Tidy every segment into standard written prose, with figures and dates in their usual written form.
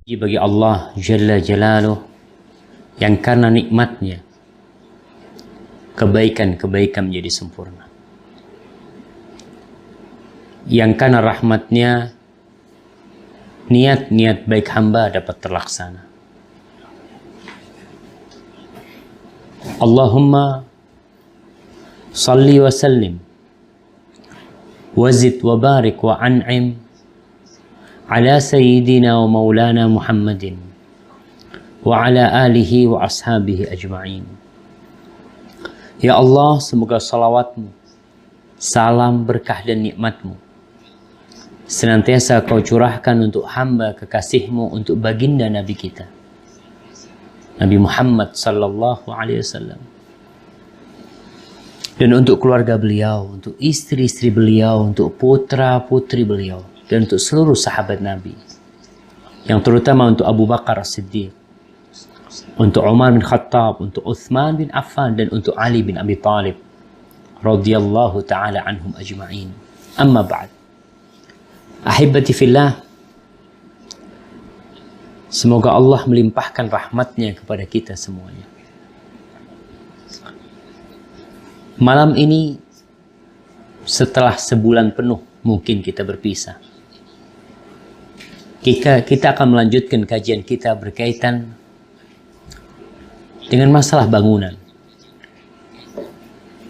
Bagi Allah Jalla Jalaluh yang karena nikmatnya kebaikan-kebaikan menjadi sempurna, yang karena rahmatnya niat-niat baik hamba dapat terlaksana. Allahumma salli wa sallim wazid wa barik wa an'im ala sayyidina wa maulana Muhammadin wa ala alihi wa ashabihi ajma'in. Ya Allah, semoga salawatmu, salam, berkah dan nikmatmu senantiasa kau curahkan untuk hamba kekasihmu, untuk baginda Nabi kita Nabi Muhammad sallallahu alaihi wasallam, dan untuk keluarga beliau, untuk istri-istri beliau, untuk putra-putri beliau, dan untuk seluruh sahabat Nabi, yang terutama untuk Abu Bakar As-Siddiq, untuk Umar bin Khattab, untuk Uthman bin Affan, dan untuk Ali bin Abi Thalib radhiyallahu ta'ala anhum ajma'in. Amma ba'd. Ahibati fillah, semoga Allah melimpahkan rahmatnya kepada kita semuanya. Malam ini, setelah sebulan penuh mungkin kita berpisah, kita akan melanjutkan kajian kita berkaitan dengan masalah bangunan.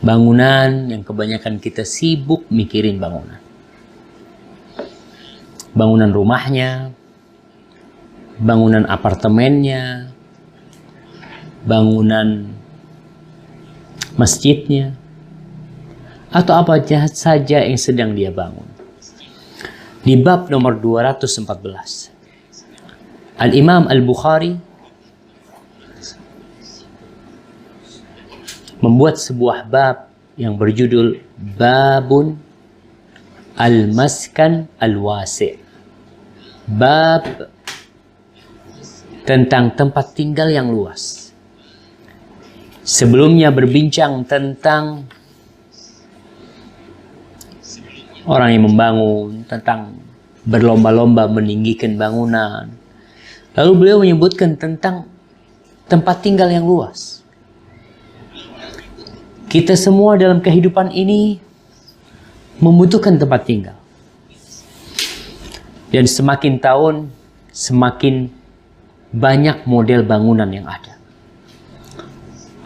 Bangunan yang kebanyakan kita sibuk mikirin bangunan. Bangunan rumahnya, bangunan apartemennya, bangunan masjidnya, atau apa saja yang sedang dia bangun. Di bab nomor 214, Al-Imam Al-Bukhari membuat sebuah bab yang berjudul Babun Al-Maskan Al-Wasi'. Bab tentang tempat tinggal yang luas. Sebelumnya berbincang tentang orang yang membangun, tentang berlomba-lomba meninggikan bangunan. Lalu beliau menyebutkan tentang tempat tinggal yang luas. Kita semua dalam kehidupan ini membutuhkan tempat tinggal. Dan semakin tahun, semakin banyak model bangunan yang ada.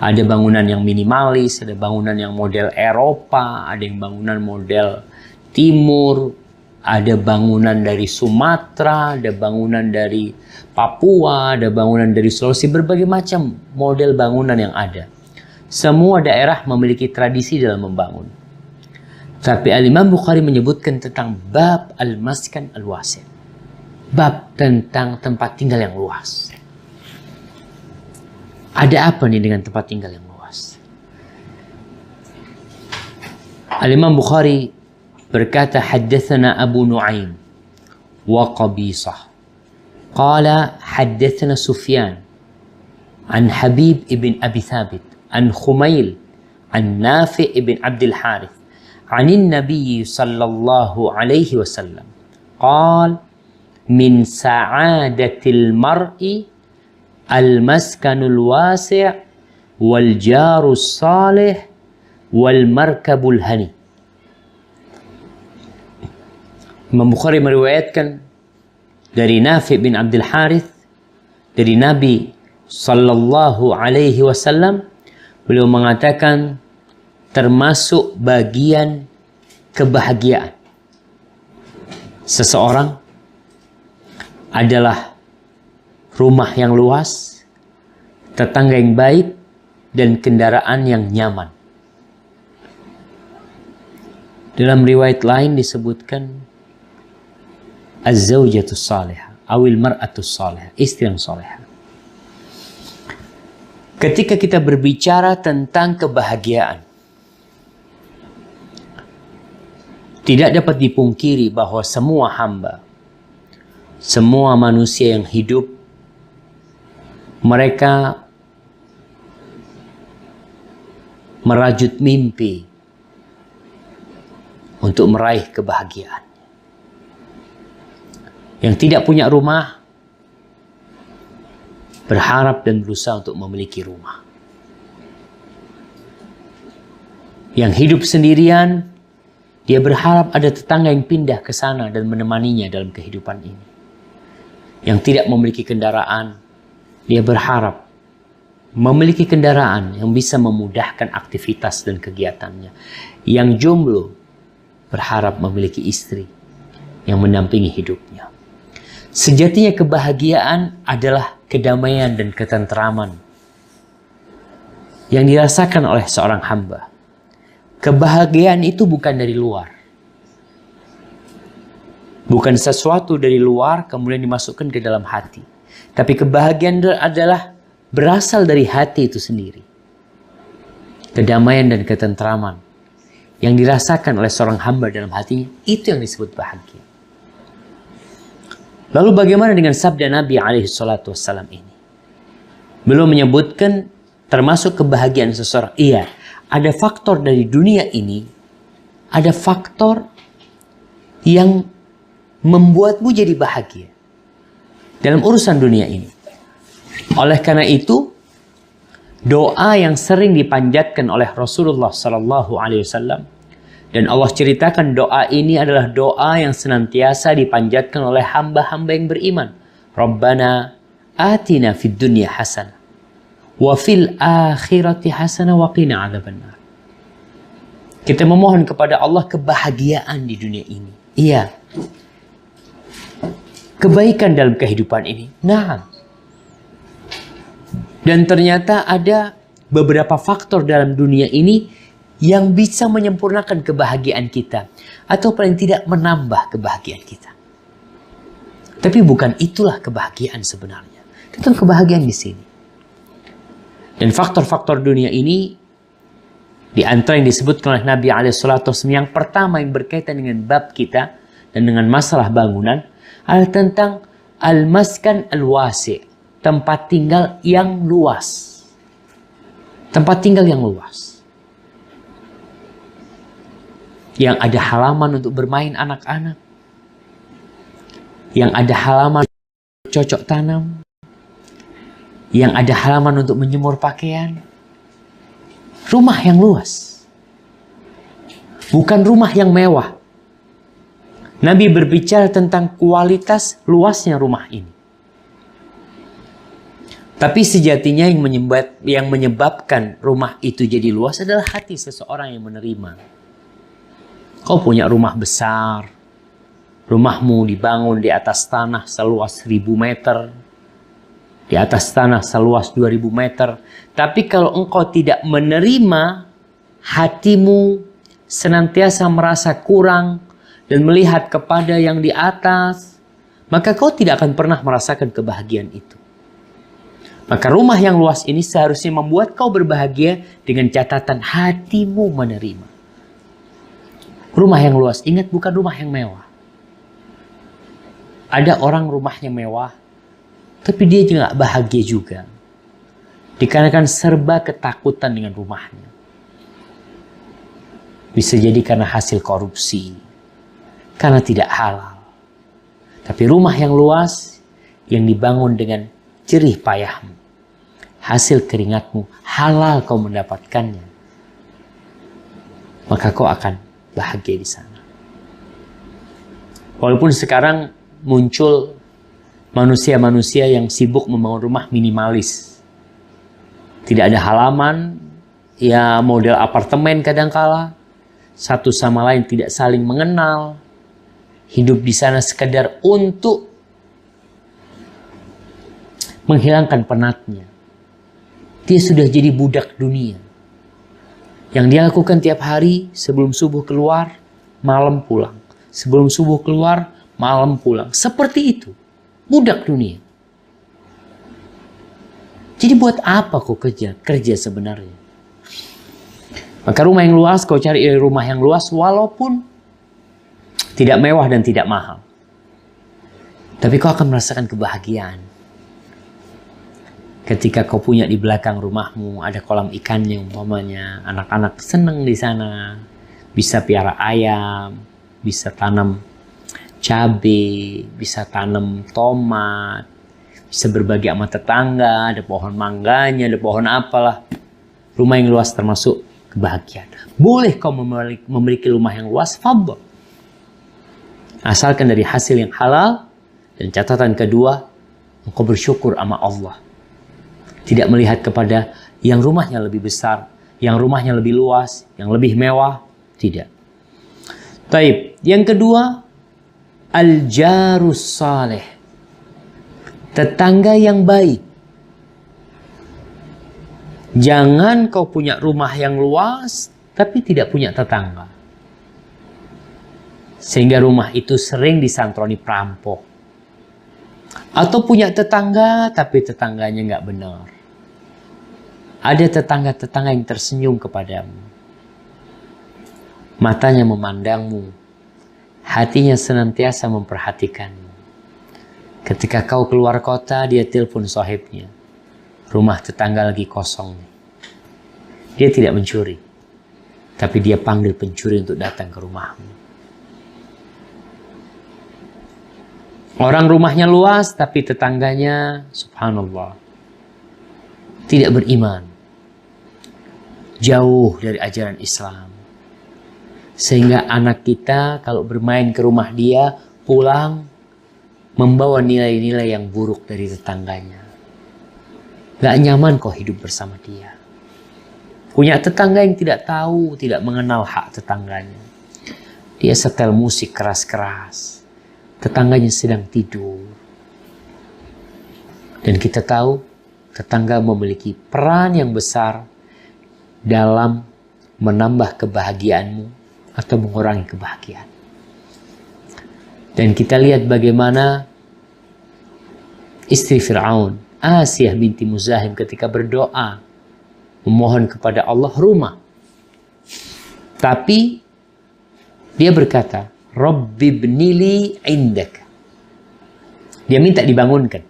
Ada bangunan yang minimalis, ada bangunan yang model Eropa, ada yang bangunan model Timur, ada bangunan dari Sumatera, ada bangunan dari Papua, ada bangunan dari Sulawesi, berbagai macam model bangunan yang ada. Semua daerah memiliki tradisi dalam membangun. Tapi Al-Imam Bukhari menyebutkan tentang bab al-maskan al-wasi'. Bab tentang tempat tinggal yang luas. Ada apa nih dengan tempat tinggal yang luas? Al-Imam Bukhari berkata, haddatsana Abu Nu'aim wa Qabisah qala haddatsana Sufyan an Habib ibn Abi Thabit an Khumail an Nafi' ibn Abdul Harith an Nabi sallallahu alaihi wasallam qala min sa'adatil mar'i al-maskanul wasi' wal jarus salih wal markabul hani. Imam Bukhari meriwayatkan dari Nafi' bin Abdul Harith dari Nabi sallallahu alaihi wasallam, beliau mengatakan termasuk bagian kebahagiaan seseorang adalah rumah yang luas, tetangga yang baik, dan kendaraan yang nyaman. Dalam riwayat lain disebutkan az-zawjatus salihah awil mar'atus salihah, istri yang salihah. Ketika kita berbicara tentang kebahagiaan, tidak dapat dipungkiri bahwa semua hamba, semua manusia yang hidup, mereka merajut mimpi untuk meraih kebahagiaan. Yang tidak punya rumah berharap dan berusaha untuk memiliki rumah. Yang hidup sendirian, dia berharap ada tetangga yang pindah ke sana dan menemaninya dalam kehidupan ini. Yang tidak memiliki kendaraan, dia berharap memiliki kendaraan yang bisa memudahkan aktivitas dan kegiatannya. Yang jomblo berharap memiliki istri yang mendampingi hidupnya. Sejatinya kebahagiaan adalah kedamaian dan ketentraman yang dirasakan oleh seorang hamba. Kebahagiaan itu bukan dari luar. Bukan sesuatu dari luar kemudian dimasukkan ke dalam hati. Tapi kebahagiaan adalah berasal dari hati itu sendiri. Kedamaian dan ketentraman yang dirasakan oleh seorang hamba dalam hatinya, itu yang disebut bahagia. Lalu bagaimana dengan sabda Nabi SAW ini? Belum menyebutkan termasuk kebahagiaan seseorang. Iya, ada faktor dari dunia ini, ada faktor yang membuatmu jadi bahagia dalam urusan dunia ini. Oleh karena itu, doa yang sering dipanjatkan oleh Rasulullah SAW, dan Allah ceritakan doa ini adalah doa yang senantiasa dipanjatkan oleh hamba-hamba yang beriman. Rabbana atina fid dunya hasanah wa fil akhirati hasanah wa qina adzabannar. Kita memohon kepada Allah kebahagiaan di dunia ini. Iya. Kebaikan dalam kehidupan ini. Nah. Dan ternyata ada beberapa faktor dalam dunia ini yang bisa menyempurnakan kebahagiaan kita. Atau paling tidak menambah kebahagiaan kita. Tapi bukan itulah kebahagiaan sebenarnya. Tentang kebahagiaan di sini. Dan faktor-faktor dunia ini, di antara yang disebutkan oleh Nabi SAW, yang pertama yang berkaitan dengan bab kita, dan dengan masalah bangunan, adalah tentang al-maskan al-wasi'. Tempat tinggal yang luas. Tempat tinggal yang luas. Yang ada halaman untuk bermain anak-anak. Yang ada halaman untuk cocok tanam. Yang ada halaman untuk menjemur pakaian. Rumah yang luas. Bukan rumah yang mewah. Nabi berbicara tentang kualitas luasnya rumah ini. Tapi sejatinya yang menyebabkan rumah itu jadi luas adalah hati seseorang yang menerima. Kau punya rumah besar. Rumahmu dibangun di atas tanah seluas 1000 meter. Di atas tanah seluas 2000 meter. Tapi kalau engkau tidak menerima, hatimu senantiasa merasa kurang dan melihat kepada yang di atas, maka kau tidak akan pernah merasakan kebahagiaan itu. Maka rumah yang luas ini seharusnya membuat kau berbahagia dengan catatan hatimu menerima. Rumah yang luas, ingat, bukan rumah yang mewah. Ada orang rumahnya mewah, tapi dia juga gak bahagia juga. Dikarenakan serba ketakutan dengan rumahnya. Bisa jadi karena hasil korupsi, karena tidak halal. Tapi rumah yang luas, yang dibangun dengan jerih payahmu, hasil keringatmu, halal kau mendapatkannya, maka kau akan bahagia di sana. Walaupun sekarang muncul manusia-manusia yang sibuk membangun rumah minimalis, tidak ada halaman, ya model apartemen kadangkala, satu sama lain tidak saling mengenal, hidup di sana sekedar untuk menghilangkan penatnya. Dia sudah jadi budak dunia. Yang dia lakukan tiap hari, sebelum subuh keluar, malam pulang. Sebelum subuh keluar, malam pulang. Seperti itu. Budak dunia. Jadi buat apa kau kerja sebenarnya? Maka rumah yang luas, kau cari rumah yang luas walaupun tidak mewah dan tidak mahal. Tapi kau akan merasakan kebahagiaan. Ketika kau punya di belakang rumahmu ada kolam ikannya umpamanya, anak-anak senang di sana, bisa piara ayam, bisa tanam cabai, bisa tanam tomat, bisa berbagi sama tetangga, ada pohon mangganya, ada pohon apalah. Rumah yang luas termasuk kebahagiaan. Boleh kau memiliki rumah yang luas, fadhal. Asalkan dari hasil yang halal. Dan catatan kedua, engkau bersyukur sama Allah. Tidak melihat kepada yang rumahnya lebih besar, yang rumahnya lebih luas, yang lebih mewah. Tidak. Taib. Yang kedua, al-jarus saleh. Tetangga yang baik. Jangan kau punya rumah yang luas, tapi tidak punya tetangga. Sehingga rumah itu sering disantroni perampok. Atau punya tetangga, tapi tetangganya nggak benar. Ada tetangga-tetangga yang tersenyum kepadamu. Matanya memandangmu. Hatinya senantiasa memperhatikanmu. Ketika kau keluar kota, dia telepon sahibnya. Rumah tetangga lagi kosong. Dia tidak mencuri. Tapi dia panggil pencuri untuk datang ke rumahmu. Orang rumahnya luas, tapi tetangganya, subhanallah, tidak beriman. Jauh dari ajaran Islam. Sehingga anak kita kalau bermain ke rumah dia, pulang, membawa nilai-nilai yang buruk dari tetangganya. Gak nyaman kok hidup bersama dia. Punya tetangga yang tidak tahu, tidak mengenal hak tetangganya. Dia setel musik keras-keras. Tetangganya sedang tidur. Dan kita tahu, tetangga memiliki peran yang besar dalam menambah kebahagiaanmu atau mengurangi kebahagiaan. Dan kita lihat bagaimana istri Fir'aun, Asiyah binti Muzahim, ketika berdoa memohon kepada Allah rumah. Tapi dia berkata, Rabbi bnili indaka. Dia minta dibangunkan.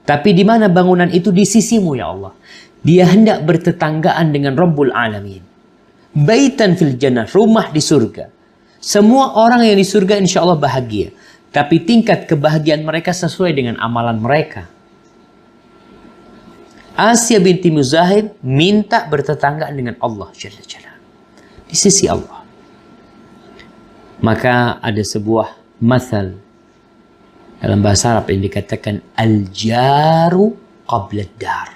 Tapi di mana bangunan itu? Di sisimu ya Allah. Dia hendak bertetanggaan dengan Rabbul Alamin. Baitan fil jannah, rumah di surga. Semua orang yang di surga insya Allah bahagia. Tapi tingkat kebahagiaan mereka sesuai dengan amalan mereka. Asiyah binti Muzahim minta bertetanggaan dengan Allah Jalla Jalla. Di sisi Allah. Maka ada sebuah mathal dalam bahasa Arab yang dikatakan al-jaru qabla dar.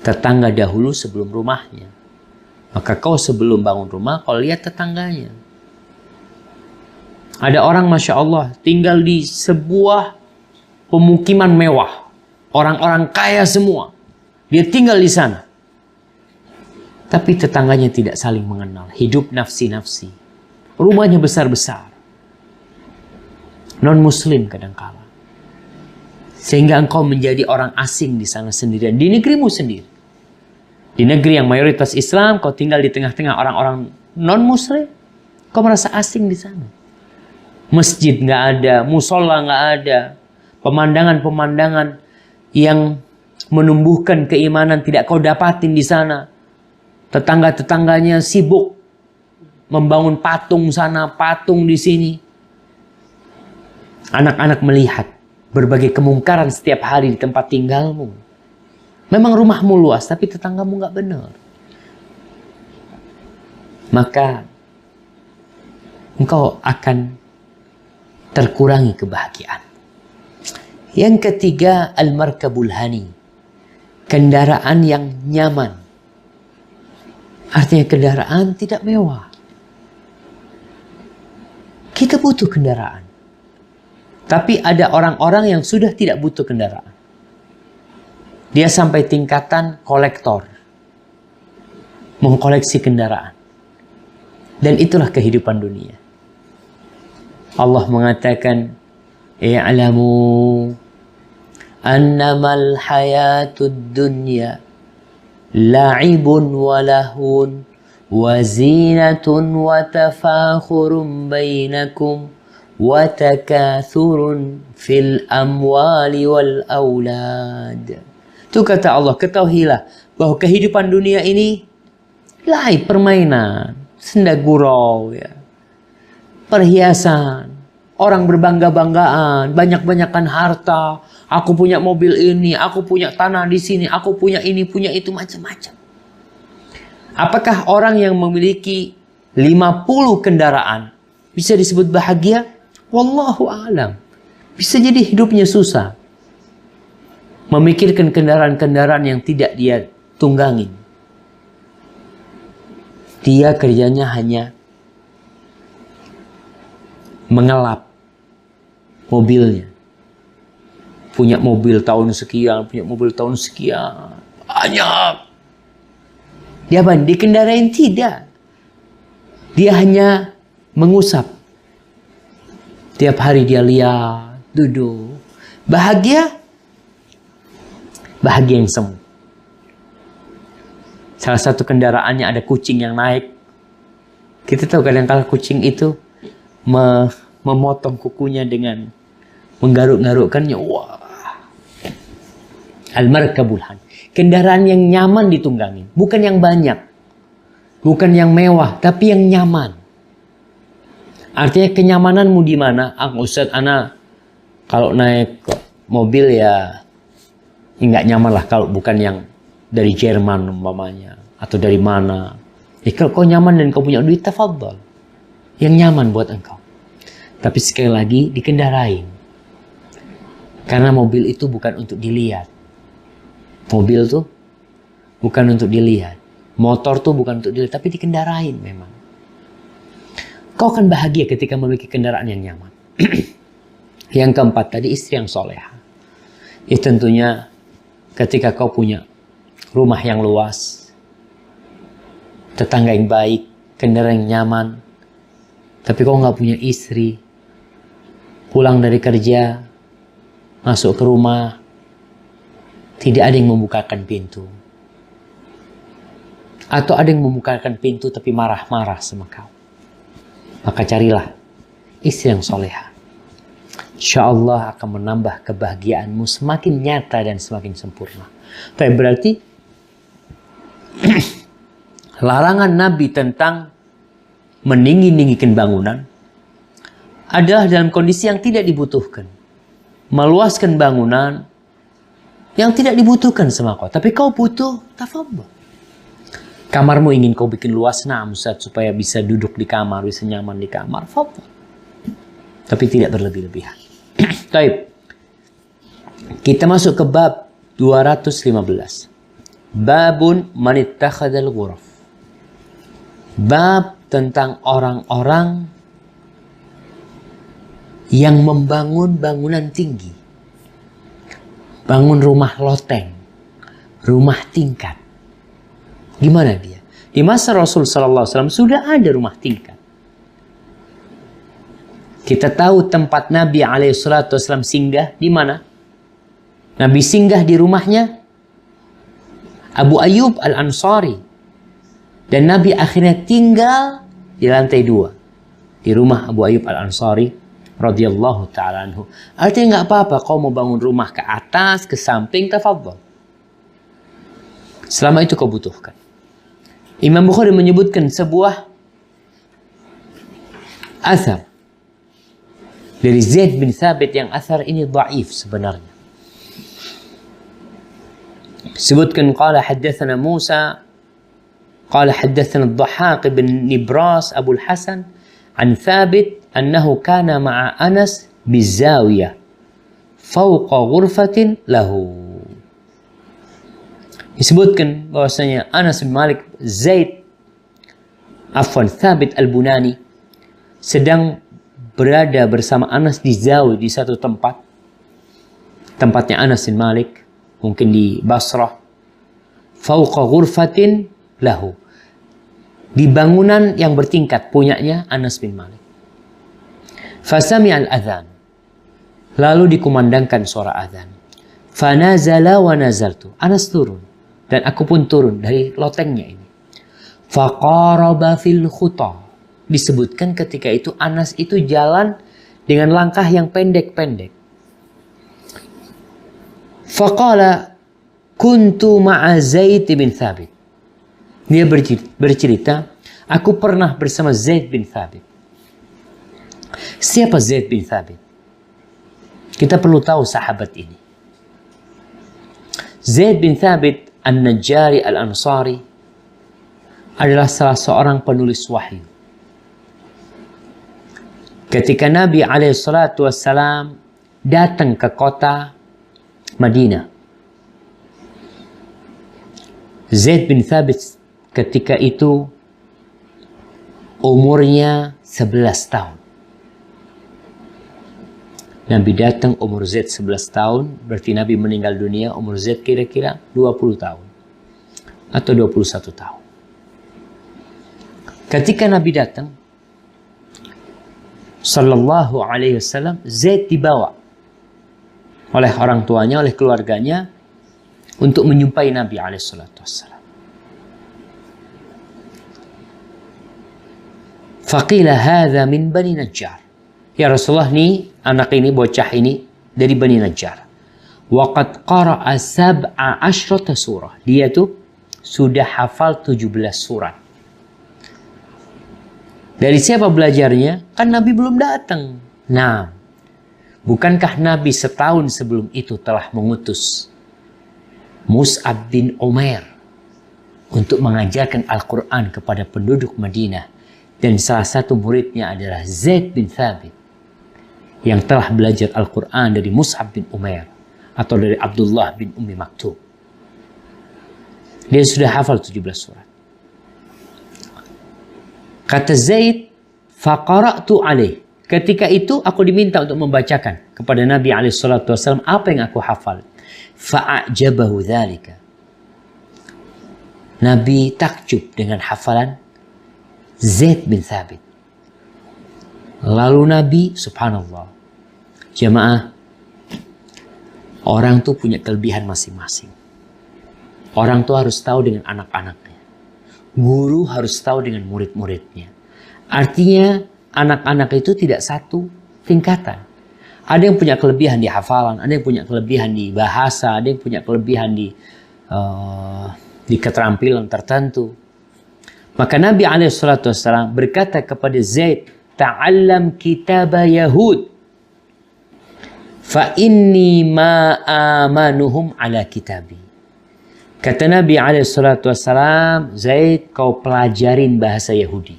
Tetangga dahulu sebelum rumahnya. Maka kau sebelum bangun rumah, kau lihat tetangganya. Ada orang Masya Allah tinggal di sebuah pemukiman mewah. Orang-orang kaya semua. Dia tinggal di sana. Tapi tetangganya tidak saling mengenal. Hidup nafsi-nafsi. Rumahnya besar-besar. Non-muslim kadangkala. Sehingga engkau menjadi orang asing di sana sendirian. Di negerimu sendiri. Di negeri yang mayoritas Islam, kau tinggal di tengah-tengah orang-orang non-muslim. Kau merasa asing di sana. Masjid nggak ada, musola nggak ada. Pemandangan-pemandangan yang menumbuhkan keimanan tidak kau dapatin di sana. Tetangga-tetangganya sibuk membangun patung sana, patung di sini. Anak-anak melihat berbagai kemungkaran setiap hari di tempat tinggalmu. Memang rumahmu luas, tapi tetanggamu nggak benar. Maka engkau akan terkurangi kebahagiaan. Yang ketiga, al-markabul hani. Kendaraan yang nyaman. Artinya kendaraan tidak mewah. Kita butuh kendaraan. Tapi ada orang-orang yang sudah tidak butuh kendaraan. Dia sampai tingkatan kolektor. Mengkoleksi kendaraan. Dan itulah kehidupan dunia. Allah mengatakan, i'lamu annamal hayatud dunya la'ibun wa lahun wa zinatun wa tafakhurun bainakum wa takathurun fil amwali wal aulad. Itu kata Allah, ketahuilah bahwa kehidupan dunia ini lain permainan, senda gurau, ya. Perhiasan, orang berbangga-banggaan, banyak-banyakan harta, Aku punya mobil ini, aku punya tanah di sini, aku punya ini, punya itu, macam-macam. Apakah orang yang memiliki 50 kendaraan bisa disebut bahagia? Wallahu a'lam. Bisa jadi hidupnya susah. Memikirkan kendaraan-kendaraan yang tidak dia tunggangin. Dia kerjanya hanya mengelap mobilnya. Punya mobil tahun sekian, punya mobil tahun sekian. Banyak. Dia dikendarain? Tidak. Dia hanya mengusap. Tiap hari dia lihat, duduk. Bahagia? Bahagia yang semu. Salah satu kendaraannya ada kucing yang naik. Kita tahu kadang-kadang kucing itu memotong kukunya dengan menggaruk-garukkannya. Wah. Al-markabul han. Kendaraan yang nyaman ditunggangin. Bukan yang banyak. Bukan yang mewah. Tapi yang nyaman. Artinya kenyamananmu di mana? Ustaz, ana kalau naik mobil ya nggak nyaman lah. Kalau bukan yang dari Jerman umpamanya. Atau dari mana. Kalau kau nyaman dan kau punya duit, tafadhal. Yang nyaman buat engkau. Tapi sekali lagi dikendarain. Karena mobil itu bukan untuk dilihat. Mobil tuh bukan untuk dilihat. Motor tuh bukan untuk dilihat. Tapi dikendarain memang. Kau akan bahagia ketika memiliki kendaraan yang nyaman. Yang keempat tadi, istri yang soleha. Ya tentunya ketika kau punya rumah yang luas, tetangga yang baik, kendaraan yang nyaman, tapi kau nggak punya istri, pulang dari kerja, masuk ke rumah, tidak ada yang membukakan pintu. Atau ada yang membukakan pintu tapi marah-marah sama kau. Maka carilah istri yang soleha. Insya Allah akan menambah kebahagiaanmu semakin nyata dan semakin sempurna. Tapi berarti larangan Nabi tentang meninggi-ninggikan bangunan adalah dalam kondisi yang tidak dibutuhkan. Meluaskan bangunan yang tidak dibutuhkan sama kau. Tapi kau butuh, tafadhal. Kamarmu ingin kau bikin luas, Ustaz, supaya bisa duduk di kamar, bisa nyaman di kamar, tafadhal. Tapi tidak berlebih-lebihan. Baik. Kita masuk ke bab 215. Babun man ittakhadhal ghuraf. Bab tentang orang-orang yang membangun bangunan tinggi. Bangun rumah loteng, rumah tingkat. Gimana dia? Di masa Rasul SAW sudah ada rumah tingkat. Kita tahu tempat Nabi SAW singgah di mana? Nabi singgah di rumahnya Abu Ayyub Al-Ansari. Dan Nabi akhirnya tinggal di lantai 2. Di rumah Abu Ayyub Al-Ansari radhiyallahu ta'ala anhu. Artinya nggak apa-apa kau mau bangun rumah ke atas, ke samping, tafadhal. Selama itu kau butuhkan. Imam Bukhari menyebutkan sebuah athar dari Zaid bin Thabit yang athar ini dhaif sebenarnya. Sebutkan qala haddatsana Musa qala haddatsana ad-Dhahhak bin Nibras Abu al-Hasan an Thabit annahu kana ma'a Anas bizawiyah fawqa ghurfatin lahu. Disebutkan bahwasanya Anas bin Malik Thabit al-Bunani sedang berada bersama Anas di Zawi, di satu tempat. Tempatnya Anas bin Malik, mungkin di Basrah. Fauqa ghurfatin lahu. Di bangunan yang bertingkat punyanya Anas bin Malik. Fasami al-adhan. Lalu dikumandangkan suara azan. Fanazala wa nazaltu. Anas turun. Dan aku pun turun dari lotengnya ini. Faqaraba fil khuta. Disebutkan ketika itu Anas itu jalan dengan langkah yang pendek-pendek. Faqala kuntu ma'a Zaid bin Thabit. Dia bercerita, aku pernah bersama Zaid bin Thabit. Siapa Zaid bin Thabit? Kita perlu tahu sahabat ini. Zaid bin Thabit An-Najjari Al-Ansari adalah salah seorang penulis wahyu. Ketika Nabi SAW datang ke kota Madinah, Zaid bin Thabit ketika itu umurnya 11 tahun. Nabi datang umur Zaid 11 tahun, berarti Nabi meninggal dunia umur Zaid kira-kira 20 tahun atau 21 tahun. Ketika Nabi datang sallallahu alaihi wasallam, Zaid dibawa oleh orang tuanya, oleh keluarganya untuk menyumpai Nabi alaihi salatu wassalam. Faqila hadza min Bani Najjar. Ya Rasulullah, nih anak ini, bocah ini dari Bani Najjar. Wa qad qara'a 17 surah. Dia tuh sudah hafal 17 surat. Dari siapa belajarnya? Kan Nabi belum datang. Nah, bukankah Nabi setahun sebelum itu telah mengutus Mus'ab bin Umair untuk mengajarkan Al-Quran kepada penduduk Madinah? Dan salah satu muridnya adalah Zaid bin Thabit yang telah belajar Al-Quran dari Mus'ab bin Umair atau dari Abdullah bin Ummi Maktum. Dia sudah hafal 17 surat. Kata Zaid, faqara'tu alaih. Ketika itu aku diminta untuk membacakan kepada Nabi SAW apa yang aku hafal. Fa'ajabahu dzalika. Nabi takjub dengan hafalan Zaid bin Thabit. Lalu Nabi, subhanallah, jamaah, orang tuh punya kelebihan masing-masing. Orang tuh harus tahu dengan anak-anaknya. Guru harus tahu dengan murid-muridnya. Artinya anak-anak itu tidak satu tingkatan. Ada yang punya kelebihan di hafalan, ada yang punya kelebihan di bahasa, ada yang punya kelebihan di keterampilan tertentu. Maka Nabi SAW berkata kepada Zaid, ta'allam kitab Yahud, fa inni ma amanuhum ala kitabi. Kata Nabi SAW, Zaid, kau pelajarin bahasa Yahudi.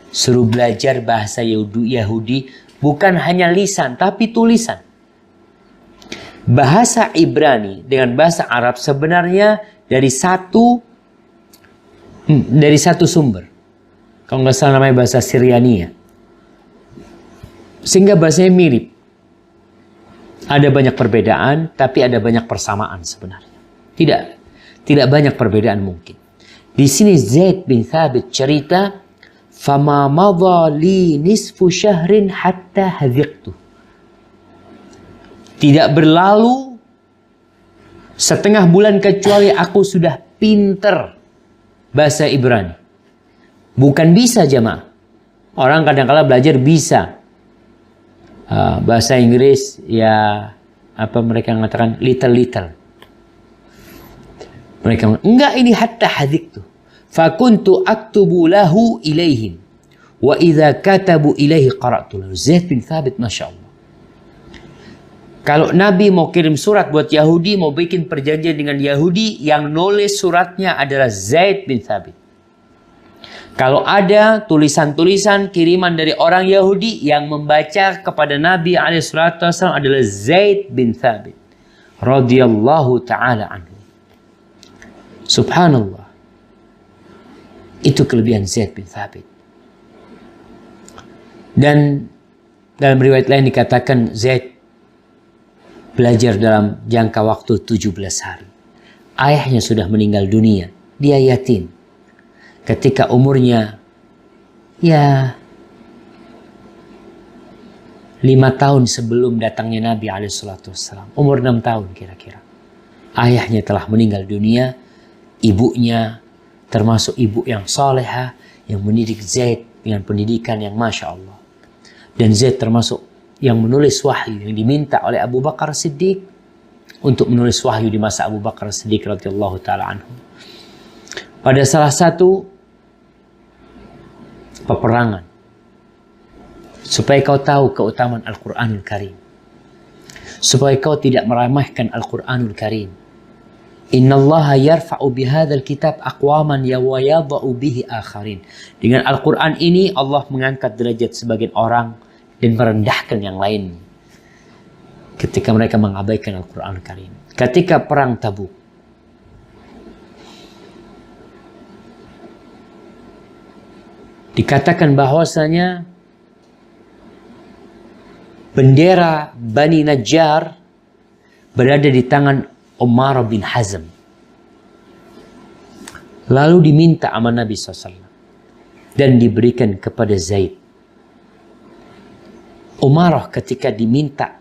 Suruh belajar bahasa Yahudi, bukan hanya lisan, tapi tulisan. Bahasa Ibrani dengan bahasa Arab sebenarnya dari satu sumber. Kalau nggak salah namanya bahasa Syriania. Sehingga bahasanya mirip. Ada banyak perbedaan, tapi ada banyak persamaan sebenarnya. Tidak banyak perbedaan mungkin. Di sini Zaid bin Thabit cerita, fama madha li nisfu syahrin hatta hadhiqtu. Tidak berlalu setengah bulan kecuali aku sudah pinter bahasa Ibrani. Bukan bisa, jemaah. Orang kadang-kala belajar bisa. Bahasa Inggris, ya apa mereka mengatakan little. Mereka enggak, ini hatta hadhiqtu. Fakuntu aktubu lahu ilaihim. Wa idza katabu ilaihi qara'tu lahu. Zaid bin Thabit, Masya Allah. Kalau Nabi mau kirim surat buat Yahudi, mau bikin perjanjian dengan Yahudi, yang nulis suratnya adalah Zaid bin Thabit. Kalau ada tulisan-tulisan kiriman dari orang Yahudi, yang membaca kepada Nabi SAW adalah Zaid bin Thabit radhiyallahu ta'ala anhu. Subhanallah. Itu kelebihan Zaid bin Thabit. Dan dalam riwayat lain dikatakan Zaid belajar dalam jangka waktu 17 hari. Ayahnya sudah meninggal dunia. Dia yatim. Ketika umurnya 5 tahun sebelum datangnya Nabi SAW. Umur 6 tahun kira-kira. Ayahnya telah meninggal dunia. Ibunya termasuk ibu yang salehah, yang mendidik Zaid dengan pendidikan yang Masya Allah. Dan Zaid termasuk yang menulis wahyu yang diminta oleh Abu Bakar Siddiq untuk menulis wahyu di masa Abu Bakar Siddiq radhiyallahu ta'ala anhu. Pada salah satu peperangan, supaya kau tahu keutamaan Al-Quranul Karim, supaya kau tidak meremehkan Al-Quranul Karim, Innallaha yarfa'u bihadzal kitab aqwaman wa yadha'u bihi akharin. Dengan Al-Qur'an ini Allah mengangkat derajat sebagian orang dan merendahkan yang lain ketika mereka mengabaikan Al-Qur'an Karim. Ketika perang Tabuk, dikatakan bahwasanya bendera Bani Najjar berada di tangan Umar bin Hazm. Lalu diminta sama Nabi SAW dan diberikan kepada Zaid. Umarah ketika diminta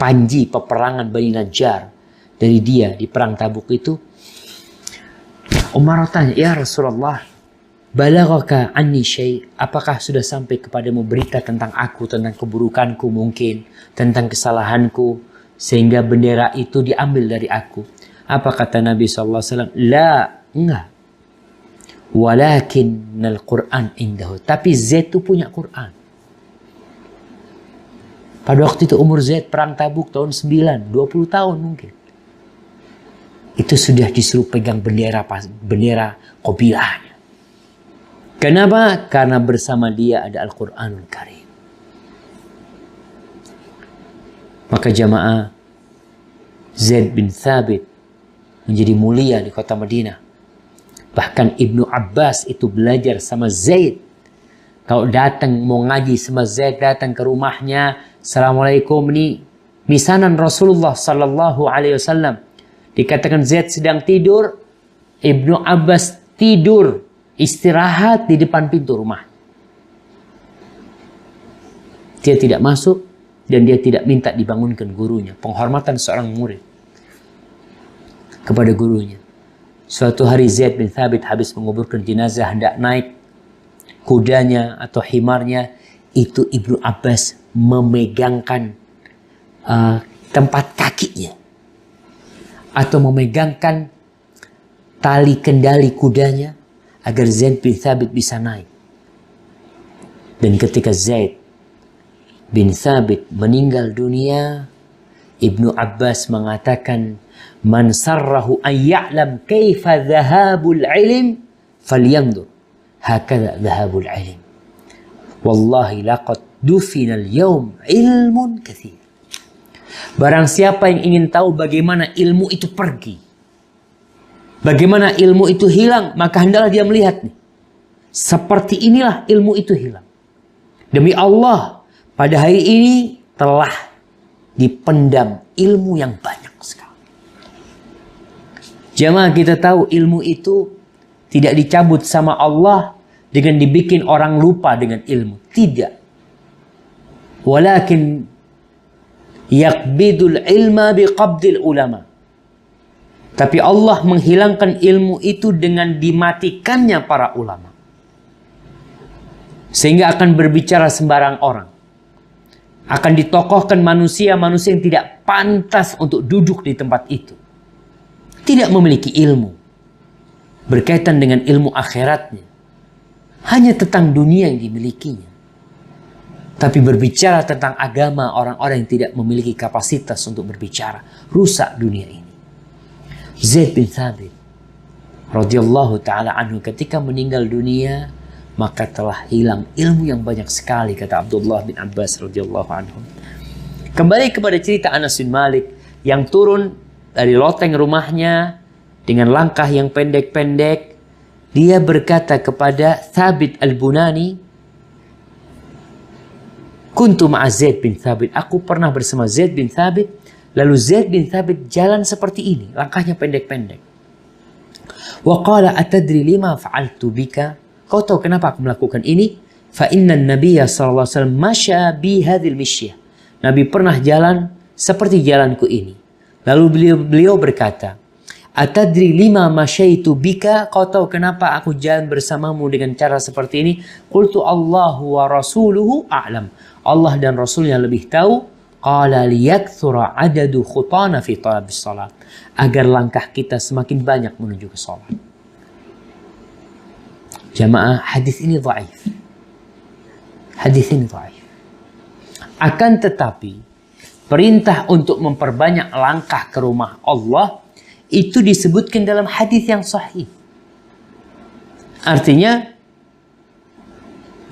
panji peperangan Bani Najjar dari dia di perang Tabuk itu, Umarah tanya, ya Rasulullah, balaghaka anni syai', apakah sudah sampai kepadamu berita tentang aku, tentang keburukanku mungkin, tentang kesalahanku, sehingga bendera itu diambil dari aku? Apa kata Nabi SAW? La, enggak. Walakin al-Quran indahu. Tapi Zaid itu punya Quran. Pada waktu itu umur Zaid perang Tabuk tahun 9, 20 tahun mungkin. Itu sudah disuruh pegang bendera qabilahnya. Kenapa? Karena bersama dia ada Al-Quranul Karim. Maka jamaah, Zaid bin Thabit menjadi mulia di kota Madinah. Bahkan Ibnu Abbas itu belajar sama Zaid. Kalau datang mau ngaji sama Zaid, datang ke rumahnya, Assalamualaikum, ini misanan Rasulullah Sallallahu Alaihi Wasallam. Dikatakan Zaid sedang tidur, Ibnu Abbas tidur, istirahat di depan pintu rumah. Dia tidak masuk dan dia tidak minta dibangunkan gurunya. Penghormatan seorang murid kepada gurunya. Suatu hari Zaid bin Thabit habis menguburkan jenazah, hendak naik kudanya atau himarnya, itu Ibnu Abbas memegangkan tempat kakinya atau memegangkan tali kendali kudanya agar Zaid bin Thabit bisa naik. Dan ketika Zaid bin Thabit meninggal dunia, Ibnu Abbas mengatakan, man sarrahu an ya'lam kaifa dhahabul ilm falyanzur hakadha dhahabul ilm. Wallahi laqad dufina al-yawm ilmun katsir. Barang siapa yang ingin tahu bagaimana ilmu itu pergi, bagaimana ilmu itu hilang, maka hendaklah dia melihat nih. Seperti inilah ilmu itu hilang. Demi Allah, pada hari ini telah dipendam ilmu yang banyak sekali. Jamaah, kita tahu ilmu itu tidak dicabut sama Allah dengan dibikin orang lupa dengan ilmu. Tidak. Walakin yaqbidul ilma biqabdil ulama. Tapi Allah menghilangkan ilmu itu dengan dimatikannya para ulama. Sehingga akan berbicara sembarang orang. Akan ditokohkan manusia-manusia yang tidak pantas untuk duduk di tempat itu. Tidak memiliki ilmu berkaitan dengan ilmu akhiratnya. Hanya tentang dunia yang dimilikinya. Tapi berbicara tentang agama, orang-orang yang tidak memiliki kapasitas untuk berbicara. Rusak dunia ini. Zaid bin Thabit radhiyallahu ta'ala anhu ketika meninggal dunia, maka telah hilang ilmu yang banyak sekali, kata Abdullah bin Abbas radhiyallahu anhu. Kembali kepada cerita Anas bin Malik yang turun dari loteng rumahnya dengan langkah yang pendek-pendek. Dia berkata kepada Thabit al-Bunani, kuntu ma'a Zaid bin Thabit, aku pernah bersama Zaid bin Thabit. Lalu Zaid bin Thabit jalan seperti ini, langkahnya pendek-pendek. Wa qala atadri lima fa'altu bika, kau tahu kenapa aku melakukan ini? Fa inna an-nabiyya sallallahu alaihi wasallam masya bi hadhil mishyah. Nabi pernah jalan seperti jalanku ini. Lalu beliau berkata, atadri lima masyaitu bika, kau tahu kenapa aku jalan bersamamu dengan cara seperti ini? Qultu Allahu wa rasuluhu a'lam. Allah dan Rasulnya lebih tahu. Qala liyakthura adadu khutana fi talabis salat, agar langkah kita semakin banyak menuju ke salat. Jamaah, hadis ini dhaif. Hadis ini dhaif. Akan tetapi perintah untuk memperbanyak langkah ke rumah Allah itu disebutkan dalam hadis yang sahih. Artinya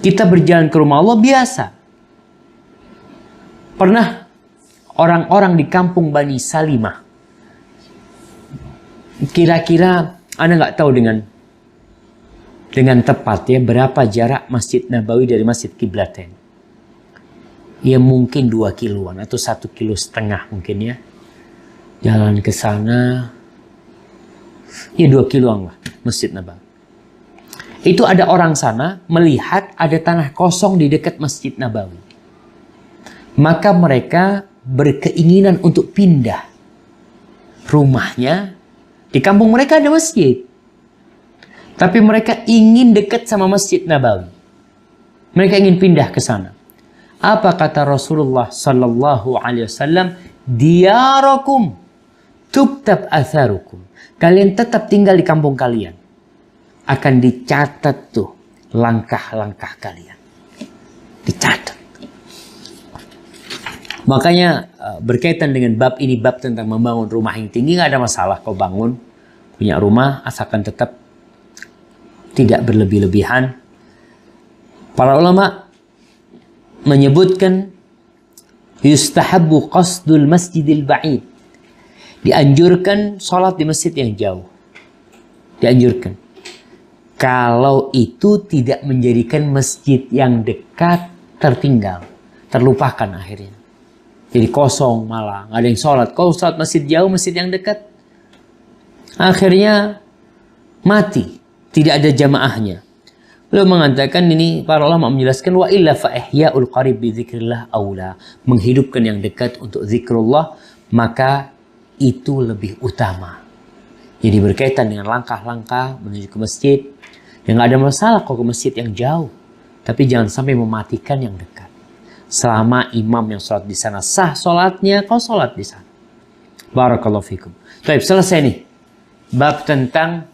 kita berjalan ke rumah Allah biasa. Pernah orang-orang di kampung Bani Salimah, kira-kira Anda nggak tahu dengan tepat ya berapa jarak Masjid Nabawi dari Masjid Qiblatain. Ya mungkin 2 kiloan atau 1,5 kilo mungkin ya. Jalan ke sana, ya 2 kiloan lah Masjid Nabawi. Itu ada orang sana melihat ada tanah kosong di dekat Masjid Nabawi. Maka mereka berkeinginan untuk pindah rumahnya. Di kampung mereka ada masjid, tapi mereka ingin dekat sama Masjid Nabawi. Mereka ingin pindah ke sana. Apa kata Rasulullah sallallahu alaihi wasallam? Diyarakum tuktab atharukum. Kalian tetap tinggal di kampung kalian. Akan dicatat tuh langkah-langkah kalian. Dicatat. Makanya berkaitan dengan bab ini, bab tentang membangun rumah yang tinggi, nggak ada masalah kau bangun punya rumah, asalkan tetap tidak berlebih-lebihan. Para ulama menyebutkan yustahabbu qasdul masjidil ba'id. Dianjurkan sholat di masjid yang jauh. Dianjurkan. Kalau itu tidak menjadikan masjid yang dekat tertinggal, terlupakan akhirnya. Jadi kosong malah, nggak ada yang sholat. Kau sholat masjid jauh, masjid yang dekat, akhirnya mati, tidak ada jamaahnya. Beliau mengatakan ini, para ulama menjelaskan wa illa fa ihya'ul qarib bi dzikrillah aula. Menghidupkan yang dekat untuk zikrullah, maka itu lebih utama. Jadi berkaitan dengan langkah-langkah menuju ke masjid, yang nggak ada masalah kok ke masjid yang jauh, tapi jangan sampai mematikan yang dekat. Selama imam yang sholat di sana sah sholatnya, kau sholat di sana. Barakallahu fikum. Baik, selesai nih bab tentang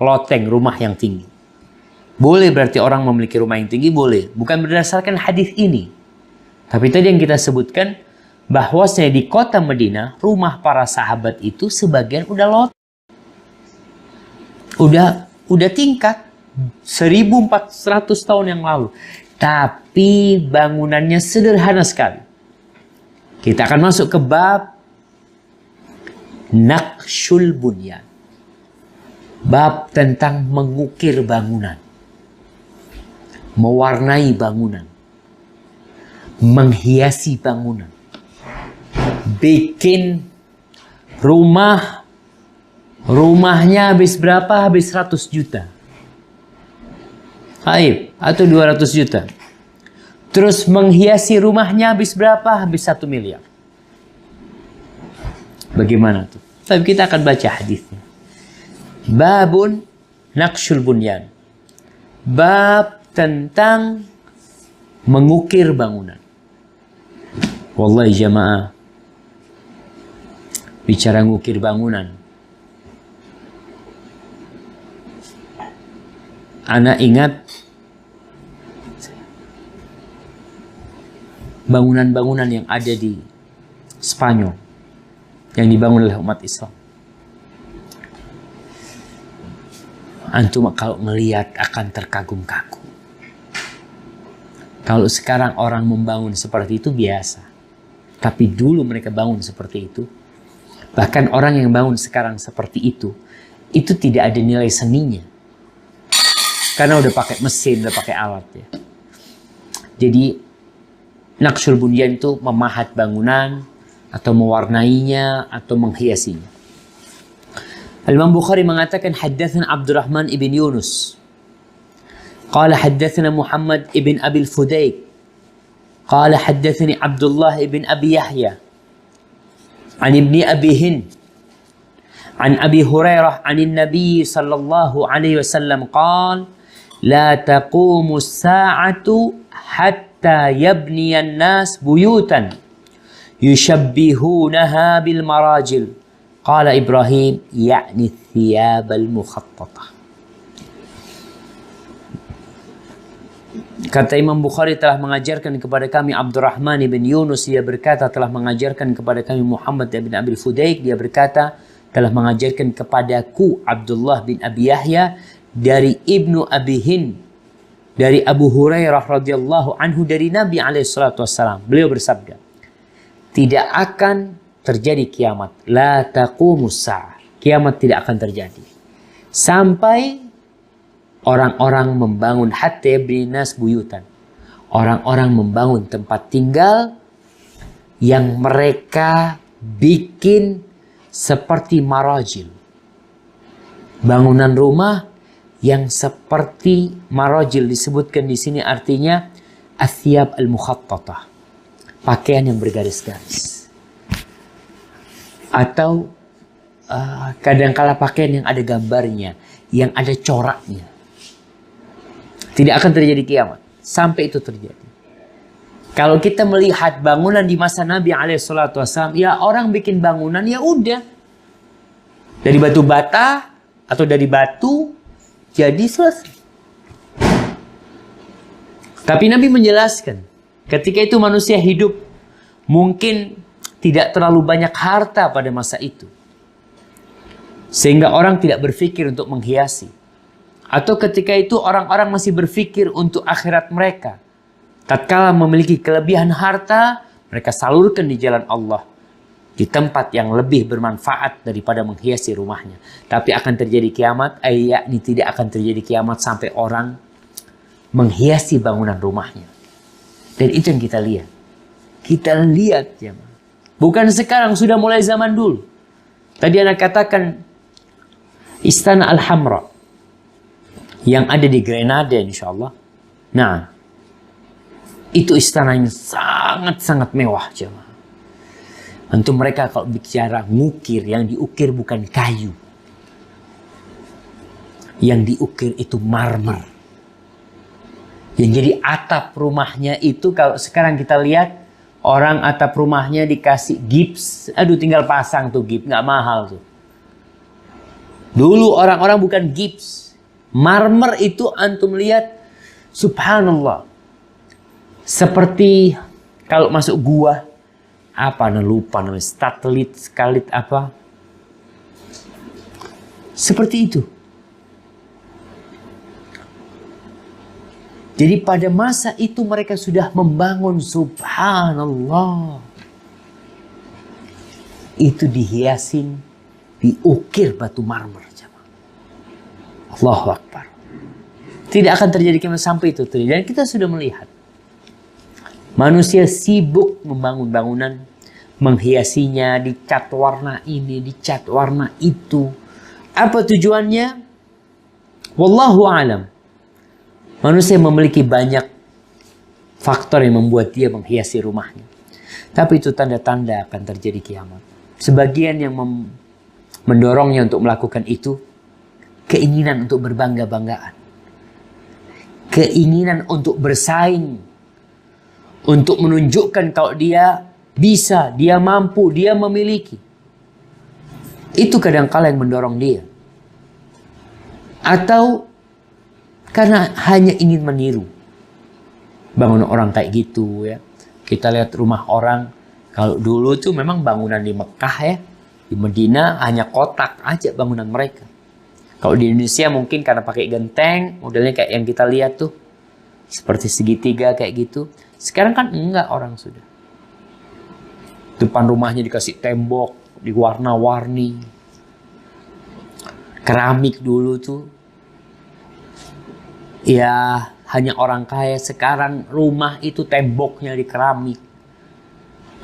loteng, rumah yang tinggi. Boleh berarti orang memiliki rumah yang tinggi, boleh. Bukan berdasarkan hadis ini. Tapi tadi yang kita sebutkan, bahwasanya di kota Madinah, rumah para sahabat itu sebagian udah loteng. Udah tingkat 1400 tahun yang lalu. Tapi bangunannya sederhana sekali. Kita akan masuk ke bab Naqshul Bunyan. Bab tentang mengukir bangunan. Mewarnai bangunan. Menghiasi bangunan. Bikin rumahnya habis berapa? Habis 100 juta. Atau 200 juta. Terus menghiasi rumahnya habis berapa? Habis 1 miliar. Bagaimana tuh? Tapi kita akan baca hadisnya. Babun Naqshul Bunyan. Bab tentang mengukir bangunan. Wallahi jamaah, bicara ngukir bangunan, ana ingat bangunan-bangunan yang ada di Spanyol yang dibangun oleh umat Islam. Antum kalau melihat akan terkagum-kagum. Kalau sekarang orang membangun seperti itu biasa. Tapi dulu mereka bangun seperti itu. Bahkan orang yang bangun sekarang seperti itu tidak ada nilai seninya. Karena udah pakai mesin, udah pakai alat ya. Jadi Naqshul Bunyan itu memahat bangunan atau mewarnainya atau menghiasinya. Al-Imam Bukhari mengatakan haddatsana Abdurrahman ibn Yunus. Qala haddatsana Muhammad ibn Abi al-Fudayk. Qala haddatsani Abdullah ibn Abi Yahya. An ibni Abi Hind. An Abi Hurairah an Nabi sallallahu alaihi wasallam qala la taqumu as-sa'atu hatta yabniya an-nas buyutan yushabbihunaha bil marajil. Qala Ibrahim ya'ni thiyab al-mukhattata. Kata Imam Bukhari telah mengajarkan kepada kami Abdurrahman ibn Yunus, dia berkata telah mengajarkan kepada kami Muhammad ibn Abi Fudayk, dia berkata telah mengajarkan kepadaku Abdullah bin Abi Yahya dari Ibnu Abi Hind dari Abu Hurairah radhiyallahu anhu dari Nabi alaihi salatu wassalam. Beliau bersabda, tidak akan terjadi kiamat. La taqumus sa'ah. Kiamat tidak akan terjadi sampai orang-orang membangun hatta yabninas buyutan. Orang-orang membangun tempat tinggal yang mereka bikin seperti marajil. Bangunan rumah yang seperti marajil disebutkan di sini artinya athiyab al-mukhattatah. Pakaian yang bergaris-garis. Atau kadangkala pakaian yang ada gambarnya, yang ada coraknya. Tidak akan terjadi kiamat sampai itu terjadi. Kalau kita melihat bangunan di masa Nabi SAW, ya orang bikin bangunan ya udah. Dari batu bata atau dari batu, jadi selesai. Tapi Nabi menjelaskan, ketika itu manusia hidup, mungkin tidak terlalu banyak harta pada masa itu. Sehingga orang tidak berpikir untuk menghiasi. Atau ketika itu orang-orang masih berpikir untuk akhirat mereka. Tatkala memiliki kelebihan harta, mereka salurkan di jalan Allah. Di tempat yang lebih bermanfaat daripada menghiasi rumahnya. Tapi akan terjadi kiamat, yakni tidak akan terjadi kiamat sampai orang menghiasi bangunan rumahnya. Dan itu yang kita lihat. Kita lihat ya. Bukan sekarang, sudah mulai zaman dulu. Tadi Anda katakan Istana Al-Hamra yang ada di Grenada insya Allah. Nah, itu istana yang sangat-sangat mewah jemaah. Untuk mereka kalau bicara ngukir, yang diukir bukan kayu. Yang diukir itu marmer. Yang jadi atap rumahnya itu kalau sekarang kita lihat, orang atap rumahnya dikasih gips. Aduh tinggal pasang tuh gips, nggak mahal tuh. Dulu orang-orang bukan gips. Marmer itu antum lihat, subhanallah. Seperti kalau masuk gua, apa lupa namanya, skalit apa. Seperti itu. Jadi pada masa itu mereka sudah membangun, subhanallah. Itu dihiasin, diukir batu marmer. Allahu Akbar. Tidak akan terjadi kiamat sampai itu terjadi. Dan kita sudah melihat. Manusia sibuk membangun bangunan, menghiasinya, dicat warna ini, dicat warna itu. Apa tujuannya? Wallahu a'lam. Manusia memiliki banyak faktor yang membuat dia menghiasi rumahnya. Tapi itu tanda-tanda akan terjadi kiamat. Sebagian yang mendorongnya untuk melakukan itu, keinginan untuk berbangga-banggaan. Keinginan untuk bersaing. Untuk menunjukkan kalau dia bisa, dia mampu, dia memiliki. Itu kadang-kala yang mendorong dia. Atau karena hanya ingin meniru. Bangunan orang kayak gitu ya. Kita lihat rumah orang. Kalau dulu tuh memang bangunan di Mekah ya. Di Medina hanya kotak aja bangunan mereka. Kalau di Indonesia mungkin karena pakai genteng, modelnya kayak yang kita lihat tuh. Seperti segitiga kayak gitu. Sekarang kan enggak orang sudah. Depan rumahnya dikasih tembok, diwarna-warni. Keramik dulu tuh. Ya hanya orang kaya. Sekarang rumah itu temboknya di keramik.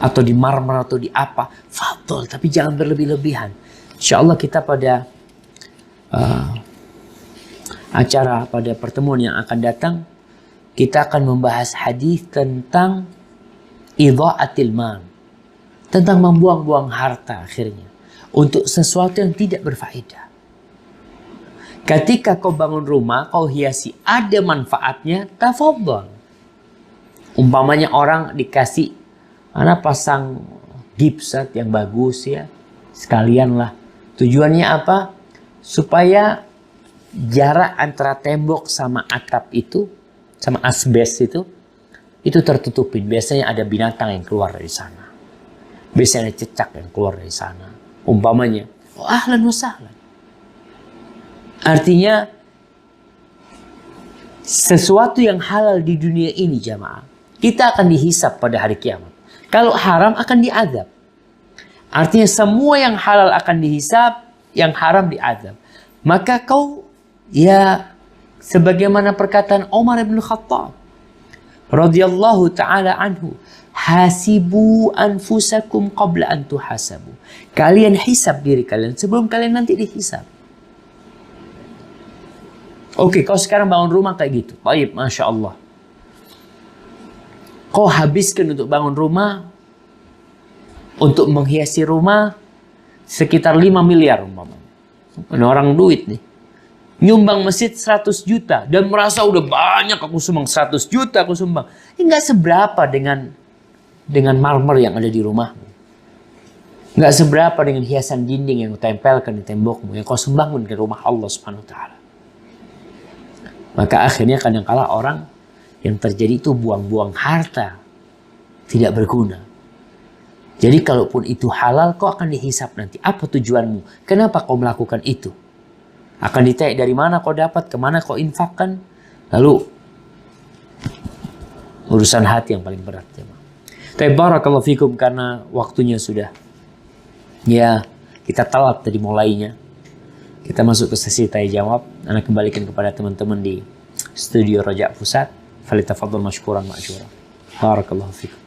Atau di marmer atau di apa. Fadol, tapi jangan berlebih-lebihan. Insya Allah kita pada acara pada pertemuan yang akan datang, kita akan membahas hadis tentang idha'atil mal, tentang membuang-buang harta akhirnya untuk sesuatu yang tidak berfaedah. Ketika kau bangun rumah, kau hiasi, ada manfaatnya, tafadhal. Umpamanya orang dikasih, anak pasang gipsat yang bagus ya, sekalianlah. Tujuannya apa? Supaya jarak antara tembok sama atap itu, sama asbes itu tertutupin. Biasanya ada binatang yang keluar dari sana. Biasanya ada cicak yang keluar dari sana. Umpamanya. Oh, ahlan wa sahlan. Artinya sesuatu yang halal di dunia ini jamaah, kita akan dihisap pada hari kiamat. Kalau haram akan diazab. Artinya semua yang halal akan dihisap, yang haram diazab. Maka kau ya sebagaimana perkataan Umar bin Khattab radhiyallahu taala anhu, hasibu anfusakum qabla an tuhasabu. Kalian hisab diri kalian sebelum kalian nanti dihisab. Oke, kau sekarang bangun rumah kayak gitu. Baik, Masya Allah. Kau habiskan untuk bangun rumah, untuk menghiasi rumah, sekitar 5 miliar umpamanya. Ini orang duit nih. Nyumbang masjid 100 juta. Dan merasa udah banyak aku sumbang. 100 juta aku sumbang. Ini nggak seberapa dengan marmer yang ada di rumahmu. Nggak seberapa dengan hiasan dinding yang kau tempelkan di tembokmu. Yang kau sumbangkan ke rumah Allah Subhanahu Wa Taala. Maka akhirnya kadang-kala orang yang terjadi itu buang-buang harta. Tidak berguna. Jadi kalaupun itu halal, kau akan dihisap nanti. Apa tujuanmu? Kenapa kau melakukan itu? Akan ditanya dari mana kau dapat, kemana kau infakkan. Lalu urusan hati yang paling berat. Tapi barakallahu fikum, karena waktunya sudah. Ya, kita telat tadi mulainya. Kita masuk ke sesi tanya jawab. Anda kembalikan kepada teman-teman di studio Rojak Pusat. Falitafadhal mashkuran ma'jura. Barakallahu fikum.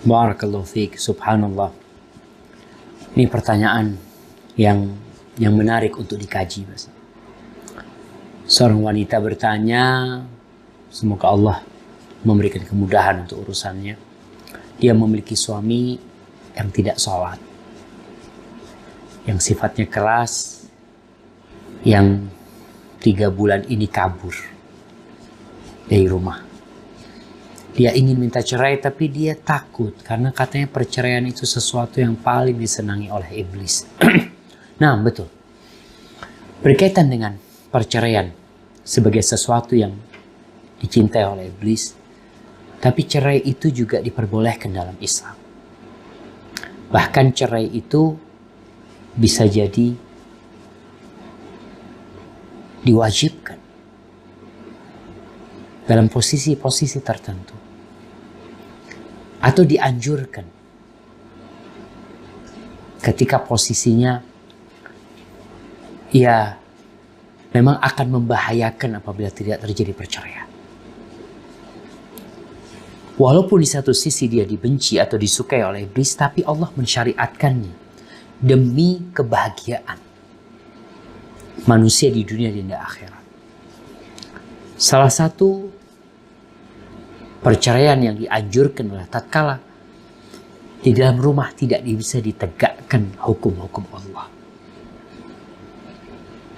Barakallahu fiik, subhanallah. Ini pertanyaan yang menarik untuk dikaji, Mas. Seorang wanita bertanya, semoga Allah memberikan kemudahan untuk urusannya. Dia memiliki suami yang tidak sholat, yang sifatnya keras, yang 3 bulan ini kabur dari rumah. Dia ingin minta cerai tapi dia takut karena katanya perceraian itu sesuatu yang paling disenangi oleh iblis. Nah, betul. Berkaitan dengan perceraian sebagai sesuatu yang dicintai oleh iblis, tapi cerai itu juga diperbolehkan dalam Islam. Bahkan cerai itu bisa jadi diwajibkan dalam posisi-posisi tertentu, atau dianjurkan ketika posisinya ya memang akan membahayakan apabila tidak terjadi perceraian. Walaupun di satu sisi dia dibenci atau disukai oleh iblis, tapi Allah mensyariatkannya demi kebahagiaan manusia di dunia dan di akhirat. Salah satu perceraian yang dianjurkan adalah tatkala di dalam rumah tidak bisa ditegakkan hukum-hukum Allah.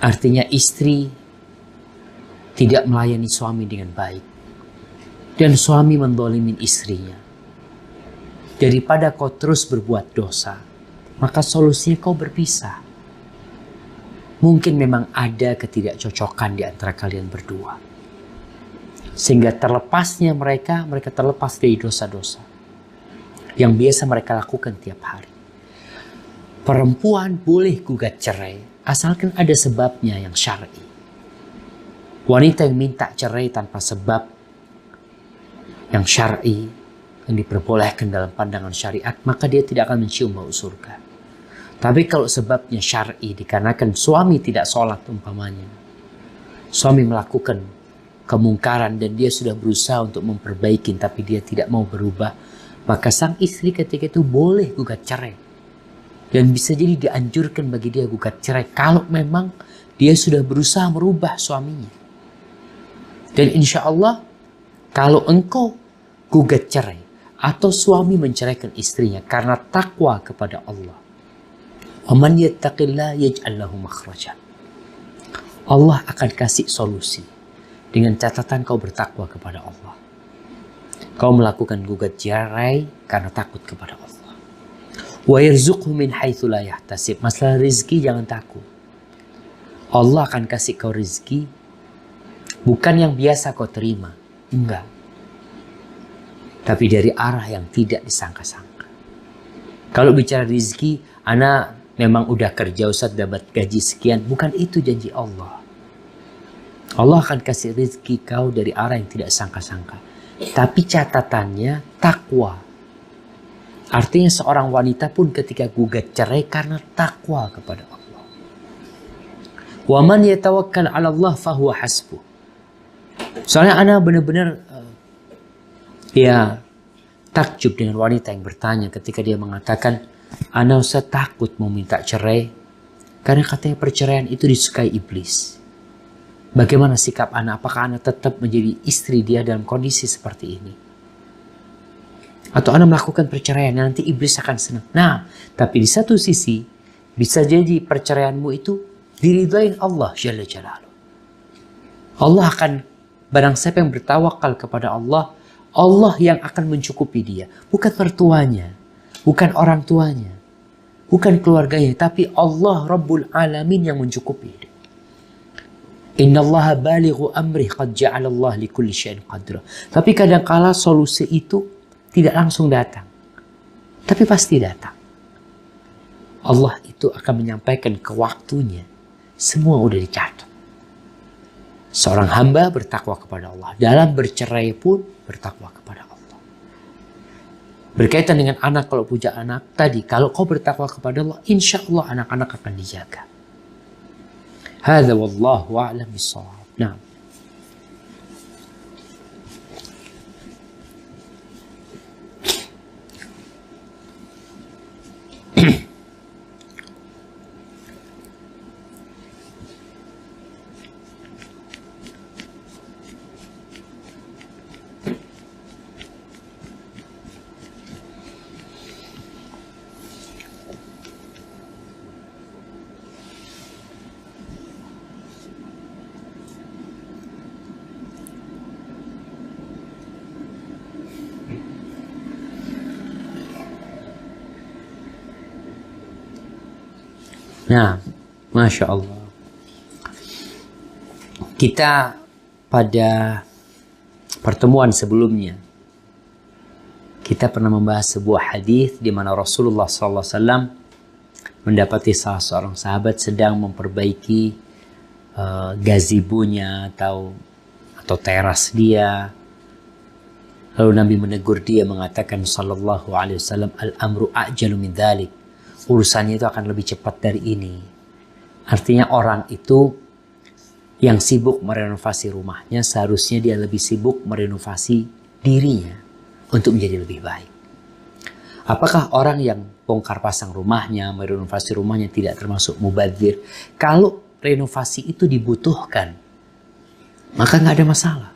Artinya istri tidak melayani suami dengan baik, dan suami mendolimin istrinya. Daripada kau terus berbuat dosa, maka solusinya kau berpisah. Mungkin memang ada ketidakcocokan di antara kalian berdua, sehingga terlepasnya mereka terlepas dari dosa-dosa yang biasa mereka lakukan tiap hari. Perempuan boleh gugat cerai asalkan ada sebabnya yang syar'i. Wanita yang minta cerai tanpa sebab yang syar'i, yang diperbolehkan dalam pandangan syariat, maka dia tidak akan mencium bau surga. Tapi kalau sebabnya syar'i, dikarenakan suami tidak sholat umpamanya, suami melakukan kemungkaran dan dia sudah berusaha untuk memperbaiki tapi dia tidak mau berubah, maka sang istri ketika itu boleh gugat cerai. Dan bisa jadi dianjurkan bagi dia gugat cerai kalau memang dia sudah berusaha merubah suaminya. Dan insya Allah, kalau engkau gugat cerai atau suami menceraikan istrinya karena takwa kepada Allah, "Waman yattaqillah yaj'al lahu makhraja." Allah akan kasih solusi dengan catatan kau bertakwa kepada Allah. Kau melakukan gugat cerai karena takut kepada Allah. Wa yarzuqhu min haitsu la yahtasib. Masalah rezeki jangan takut. Allah akan kasih kau rezeki bukan yang biasa kau terima. Enggak. Tapi dari arah yang tidak disangka-sangka. Kalau bicara rezeki, ana memang udah kerja Ustaz dapat gaji sekian. Bukan itu janji Allah. Allah akan kasih rezeki kau dari arah yang tidak sangka-sangka. Tapi catatannya takwa. Artinya seorang wanita pun ketika gugat cerai karena takwa kepada Allah. Wa man yatawakkal 'ala Allah fahuwa hasbuh. Soalnya ana benar-benar takjub dengan wanita yang bertanya ketika dia mengatakan, "Ana Ustaz takut mau minta cerai karena katanya perceraian itu disukai iblis." Bagaimana sikap ana? Apakah ana tetap menjadi istri dia dalam kondisi seperti ini? Atau ana melakukan perceraian nanti iblis akan senang. Nah, tapi di satu sisi bisa jadi perceraianmu itu diridhain Allah Jalla Jalaluh. Allah akan, barang siapa yang bertawakal kepada Allah, Allah yang akan mencukupi dia. Bukan mertuanya, bukan orang tuanya, bukan keluarganya, tapi Allah Rabbul Alamin yang mencukupi dia. Inna allaha balighu amrih qad ja'alallah likulli syai'in qadra. Tapi kadangkala solusi itu tidak langsung datang, tapi pasti datang. Allah itu akan menyampaikan ke waktunya. Semua udah dicatat. Seorang hamba bertakwa kepada Allah. Dalam bercerai pun bertakwa kepada Allah. Berkaitan dengan anak, kalau punya anak tadi, kalau kau bertakwa kepada Allah, insya Allah anak-anak akan dijaga. Hadza wallahu a'lam bissawab. Nah. Nah, Masya Allah. Kita pada pertemuan sebelumnya, kita pernah membahas sebuah hadis di mana Rasulullah SAW mendapati salah seorang sahabat sedang memperbaiki gazebo-nya atau teras dia. Lalu Nabi menegur dia mengatakan sallallahu alaihi wasallam, al-amru a'jalu min dzalik. Urusannya itu akan lebih cepat dari ini. Artinya orang itu yang sibuk merenovasi rumahnya, seharusnya dia lebih sibuk merenovasi dirinya untuk menjadi lebih baik. Apakah orang yang bongkar pasang rumahnya, merenovasi rumahnya tidak termasuk mubadzir? Kalau renovasi itu dibutuhkan, maka nggak ada masalah.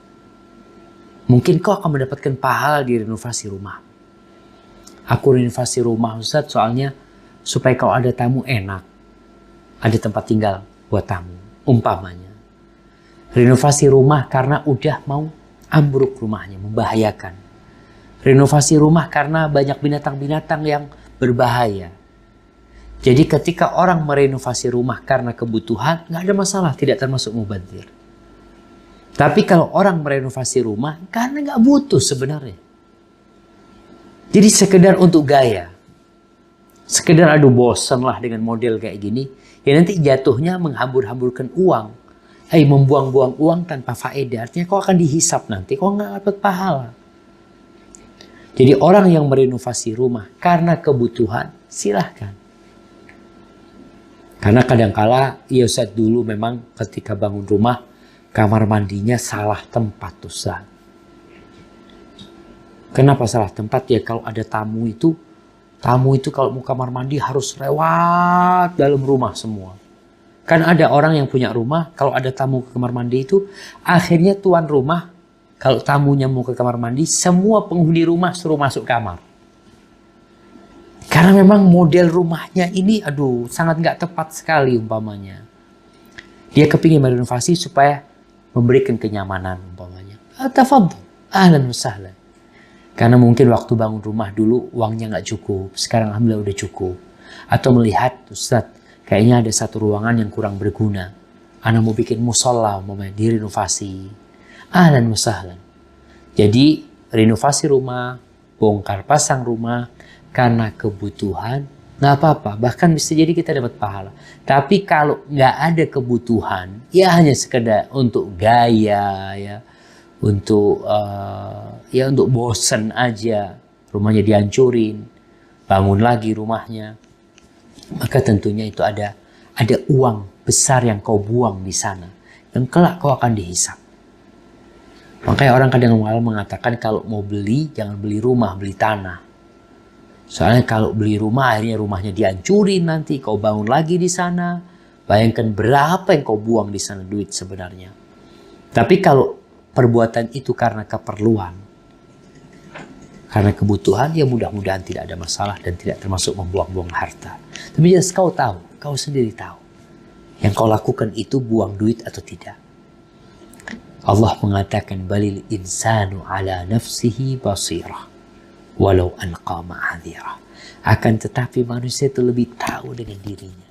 Mungkin kau akan mendapatkan pahala di renovasi rumah. Aku renovasi rumah Ustaz soalnya supaya kalau ada tamu enak, ada tempat tinggal buat tamu, umpamanya. Renovasi rumah karena udah mau ambruk rumahnya, membahayakan. Renovasi rumah karena banyak binatang-binatang yang berbahaya. Jadi ketika orang merenovasi rumah karena kebutuhan, nggak ada masalah, tidak termasuk mubadzir. Tapi kalau orang merenovasi rumah karena nggak butuh sebenarnya. Jadi sekedar untuk gaya. Sekedar aduh bosan lah dengan model kayak gini. Ya nanti jatuhnya menghambur-hamburkan uang. Membuang-buang uang tanpa faedah. Artinya kau akan dihisap nanti. Kau nggak dapat pahala. Jadi orang yang merenovasi rumah karena kebutuhan, silahkan. Karena kadangkala, ya Ustaz dulu memang ketika bangun rumah, kamar mandinya salah tempat Ustaz. Kenapa salah tempat? Ya kalau ada tamu itu kalau mau kamar mandi harus lewat dalam rumah semua. Kan ada orang yang punya rumah, kalau ada tamu ke kamar mandi itu, akhirnya tuan rumah, kalau tamunya mau ke kamar mandi, semua penghuni rumah suruh masuk kamar. Karena memang model rumahnya ini, sangat nggak tepat sekali umpamanya. Dia kepingin merenovasi supaya memberikan kenyamanan umpamanya. Tafadhol, ahlan wa sahlan. Karena mungkin waktu bangun rumah dulu uangnya nggak cukup, sekarang alhamdulillah udah cukup. Atau melihat, Ustaz, kayaknya ada satu ruangan yang kurang berguna. Ana mau bikin musola, mau direnovasi. Ahlan wa sahlan. Jadi renovasi rumah, bongkar pasang rumah karena kebutuhan, nggak apa-apa. Bahkan bisa jadi kita dapat pahala. Tapi kalau nggak ada kebutuhan, ya hanya sekedar untuk gaya, ya, untuk bosen aja, rumahnya dihancurin, bangun lagi rumahnya, maka tentunya itu ada uang besar yang kau buang di sana, dan kelak kau akan dihisap. Makanya orang kadang mengatakan kalau mau beli, jangan beli rumah, beli tanah. Soalnya kalau beli rumah, akhirnya rumahnya dihancurin nanti, kau bangun lagi di sana. Bayangkan berapa yang kau buang di sana duit sebenarnya. Tapi kalau perbuatan itu karena keperluan, karena kebutuhan, ya mudah-mudahan tidak ada masalah dan tidak termasuk membuang-buang harta. Tapi jelas kau tahu, kau sendiri tahu. Yang kau lakukan itu buang duit atau tidak. Allah mengatakan balil insanu ala nafsihi basirah walau alqa ma'adhirah. Akan tetapi manusia itu lebih tahu dengan dirinya.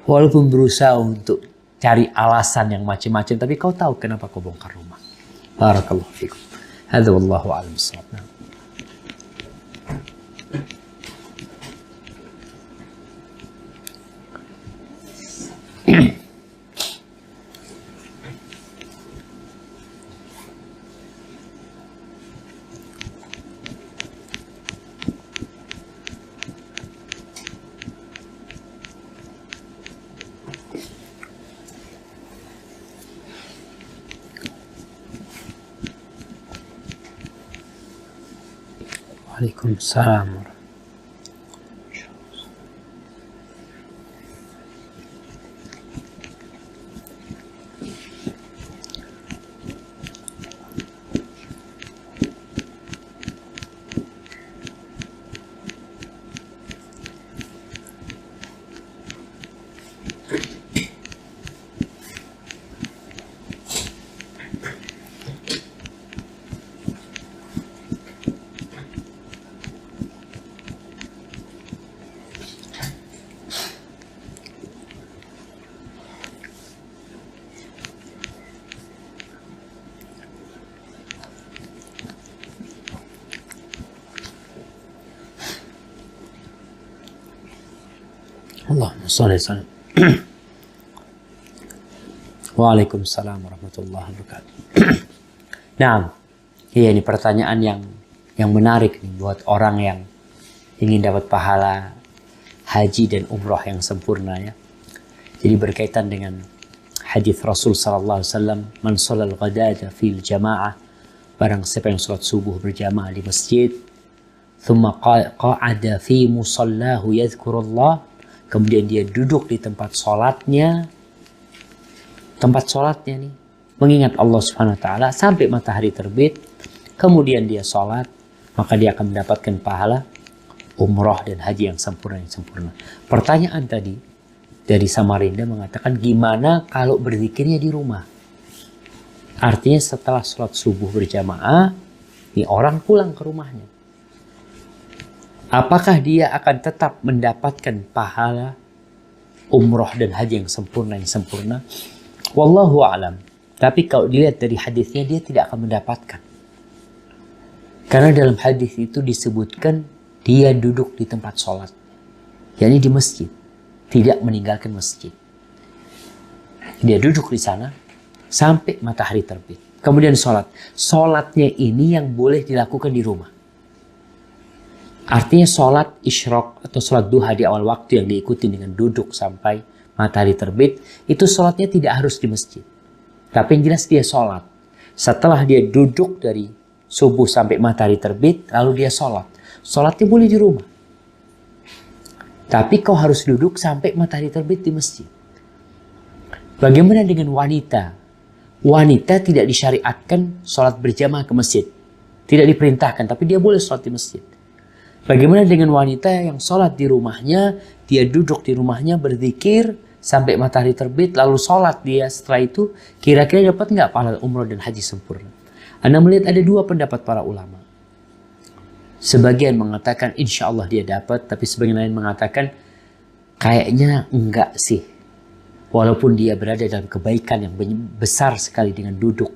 Walaupun berusaha untuk cari alasan yang macam-macam, tapi kau tahu kenapa kau bongkar rumah. Barakallahu fikum. Hadza wallahu a'lam bissawab. Waalaikumsalam. Allahumma shalli ala Waalaikumsalam warahmatullahi wabarakatuh. Nah, iya ini pertanyaan yang menarik nih buat orang yang ingin dapat pahala haji dan umroh yang sempurna ya. Jadi berkaitan dengan hadis Rasul sallallahu alaihi wasallam, "Man shalal ghadata fil jamaah", barang siapa yang salat subuh berjamaah di masjid, "tsumma qa'ada fi musallahu yadhkurullah", kemudian dia duduk di tempat salatnya nih, mengingat Allah Subhanahu wa taala sampai matahari terbit, kemudian dia salat, maka dia akan mendapatkan pahala umroh dan haji yang sempurna. Pertanyaan tadi dari Samarinda mengatakan, gimana kalau berzikirnya di rumah? Artinya setelah sholat subuh berjamaah, ini orang pulang ke rumahnya. Apakah dia akan tetap mendapatkan pahala umroh dan haji yang sempurna? Wallahu a'lam. Tapi kalau dilihat dari hadisnya, dia tidak akan mendapatkan. Karena dalam hadis itu disebutkan dia duduk di tempat sholat, yakni di masjid, tidak meninggalkan masjid. Dia duduk di sana sampai matahari terbit. Kemudian sholat. Sholatnya ini yang boleh dilakukan di rumah. Artinya sholat isyraq atau sholat duha di awal waktu yang diikuti dengan duduk sampai matahari terbit, itu sholatnya tidak harus di masjid. Tapi yang jelas dia sholat. Setelah dia duduk dari subuh sampai matahari terbit, lalu dia sholat. Sholatnya boleh di rumah. Tapi kau harus duduk sampai matahari terbit di masjid. Bagaimana dengan wanita? Wanita tidak disyariatkan sholat berjamaah ke masjid. Tidak diperintahkan, tapi dia boleh sholat di masjid. Bagaimana dengan wanita yang sholat di rumahnya, dia duduk di rumahnya berzikir sampai matahari terbit, lalu sholat dia setelah itu, kira-kira dapat nggak pahala umroh dan haji sempurna? Anda melihat ada dua pendapat para ulama. Sebagian mengatakan insya Allah dia dapat, tapi sebagian lain mengatakan kayaknya enggak sih. Walaupun dia berada dalam kebaikan yang besar sekali dengan duduk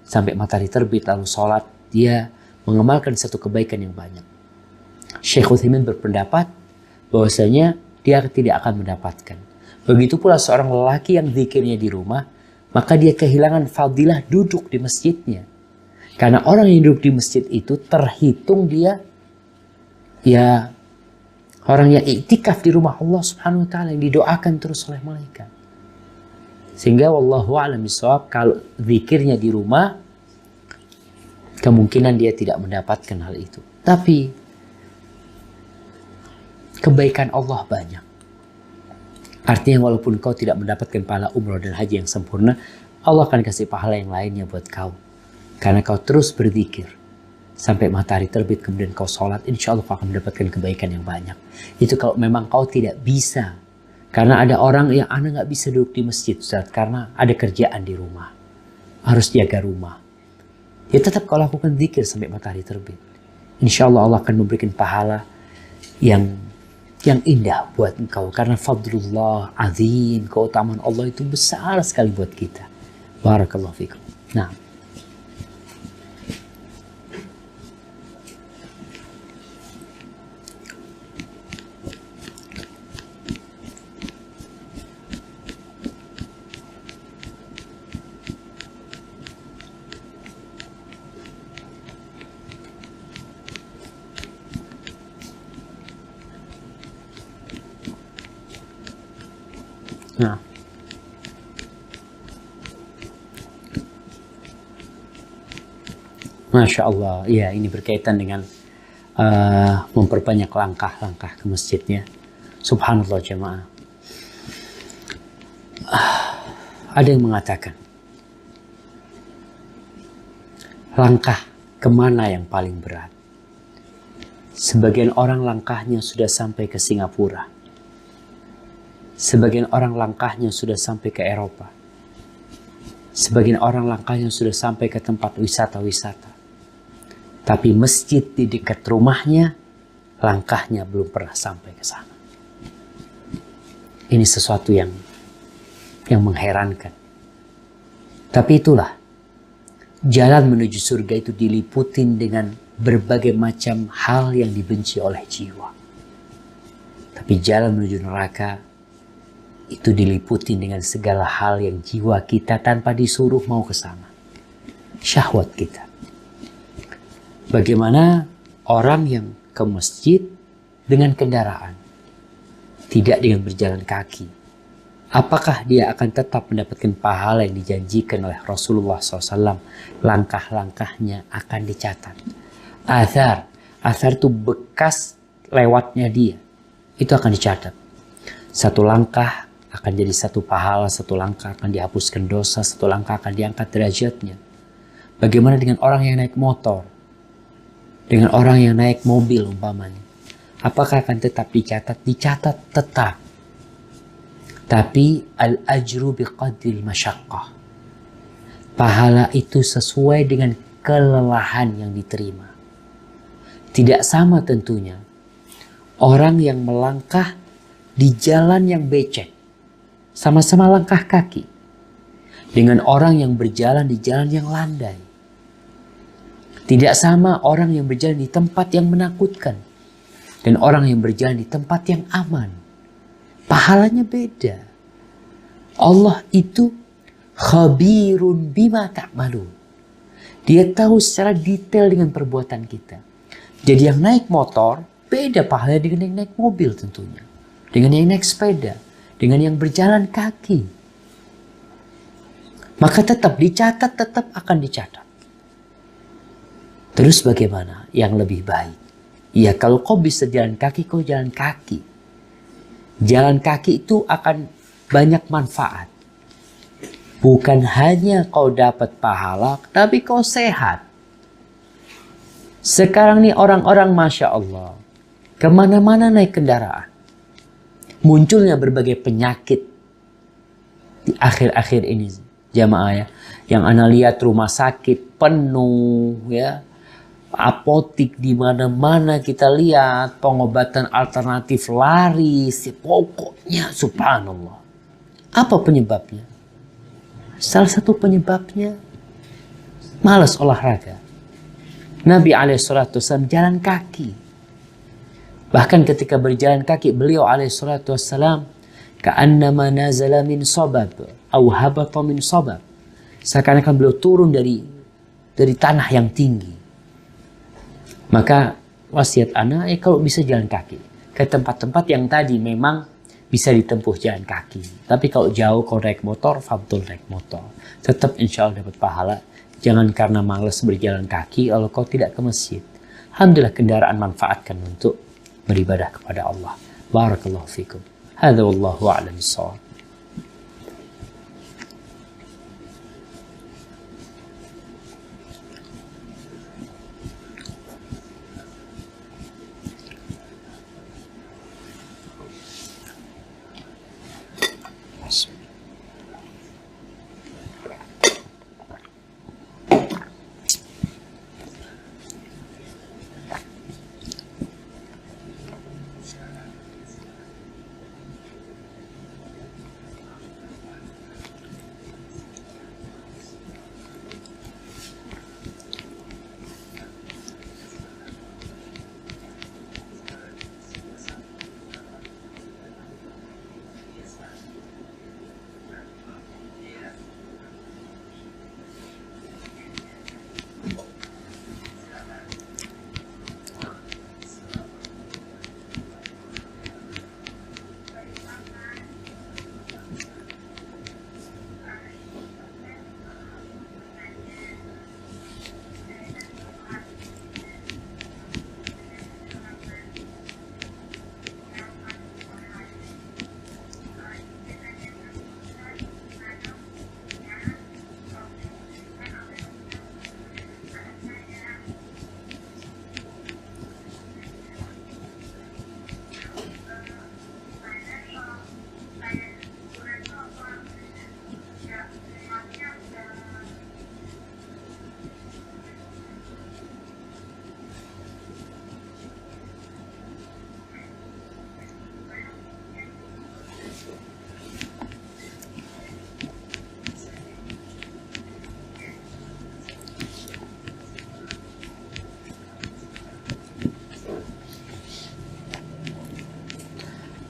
sampai matahari terbit lalu sholat, dia mengamalkan satu kebaikan yang banyak. Syekh Utsaimin berpendapat bahwasanya dia tidak akan mendapatkan. Begitu pula seorang lelaki yang zikirnya di rumah, maka dia kehilangan fadilah duduk di masjidnya. Karena orang yang duduk di masjid itu terhitung dia ya orang yang iktikaf di rumah Allah Subhanahu wa taala, yang didoakan terus oleh malaikat. Sehingga wallahu a'lam bishawab, kalau zikirnya di rumah kemungkinan dia tidak mendapatkan hal itu. Tapi kebaikan Allah banyak. Artinya walaupun kau tidak mendapatkan pahala umroh dan haji yang sempurna, Allah akan kasih pahala yang lainnya buat kau. Karena kau terus berzikir sampai matahari terbit, kemudian kau sholat, insya Allah kau akan mendapatkan kebaikan yang banyak. Itu kalau memang kau tidak bisa. Karena ada orang yang anak nggak bisa duduk di masjid, Ustaz, karena ada kerjaan di rumah. Harus jaga rumah. Ya tetap kau lakukan zikir sampai matahari terbit. Insya Allah Allah akan memberikan pahala yang indah buat engkau. Karena fadlullah azim, keutamaan Allah itu besar sekali buat kita. Barakallahu fikum. Nah, nah, Masya Allah, ya ini berkaitan dengan memperbanyak langkah-langkah ke masjidnya. Subhanallah jemaah. Ada yang mengatakan, langkah kemana yang paling berat? Sebagian orang langkahnya sudah sampai ke Singapura. Sebagian orang langkahnya sudah sampai ke Eropa. Sebagian orang langkahnya sudah sampai ke tempat wisata-wisata. Tapi masjid di dekat rumahnya, langkahnya belum pernah sampai ke sana. Ini sesuatu yang mengherankan. Tapi itulah, jalan menuju surga itu diliputin dengan berbagai macam hal yang dibenci oleh jiwa. Tapi jalan menuju neraka itu diliputi dengan segala hal yang jiwa kita tanpa disuruh mau ke sana. Syahwat kita. Bagaimana orang yang ke masjid dengan kendaraan, tidak dengan berjalan kaki. Apakah dia akan tetap mendapatkan pahala yang dijanjikan oleh Rasulullah SAW? Langkah-langkahnya akan dicatat. Athar itu bekas lewatnya dia. Itu akan dicatat. Satu langkah akan jadi satu pahala, satu langkah akan dihapuskan dosa, satu langkah akan diangkat derajatnya. Bagaimana dengan orang yang naik motor? Dengan orang yang naik mobil umpamanya. Apakah akan tetap dicatat? Dicatat tetap. Tapi al-ajru biqadril masyaqqah. Pahala itu sesuai dengan kelelahan yang diterima. Tidak sama tentunya orang yang melangkah di jalan yang becek, sama-sama langkah kaki, dengan orang yang berjalan di jalan yang landai. Tidak sama orang yang berjalan di tempat yang menakutkan dan orang yang berjalan di tempat yang aman. Pahalanya beda. Allah itu khabirun bima ta'malun. Dia tahu secara detail dengan perbuatan kita. Jadi yang naik motor beda pahalanya dengan yang naik mobil tentunya. Dengan yang naik sepeda. Dengan yang berjalan kaki. Maka tetap dicatat, tetap akan dicatat. Terus bagaimana yang lebih baik? Ya kalau kau bisa jalan kaki, kau jalan kaki. Jalan kaki itu akan banyak manfaat. Bukan hanya kau dapat pahala, tapi kau sehat. Sekarang nih orang-orang Masya Allah, kemana-mana naik kendaraan. Munculnya berbagai penyakit di akhir-akhir ini, jamaah ya. Yang ana lihat rumah sakit penuh ya. Apotik di mana-mana kita lihat, pengobatan alternatif laris, pokoknya subhanallah. Apa penyebabnya? Salah satu penyebabnya malas olahraga. Nabi SAW jalan kaki. Bahkan ketika berjalan kaki beliau SAW ka'annama nazala min sabab au habata min sabab. Seakan-akan beliau turun dari tanah yang tinggi. Maka wasiat ana kalau bisa jalan kaki ke tempat-tempat yang tadi memang bisa ditempuh jalan kaki. Tapi kalau jauh kalau naik motor, fadhol naik motor. Tetap insya Allah dapat pahala. Jangan karena malas berjalan kaki kalau kau tidak ke masjid. Alhamdulillah kendaraan manfaatkan untuk beribadah kepada Allah. Barakallahu fikum. Hadza wallahu a'lam bissawab.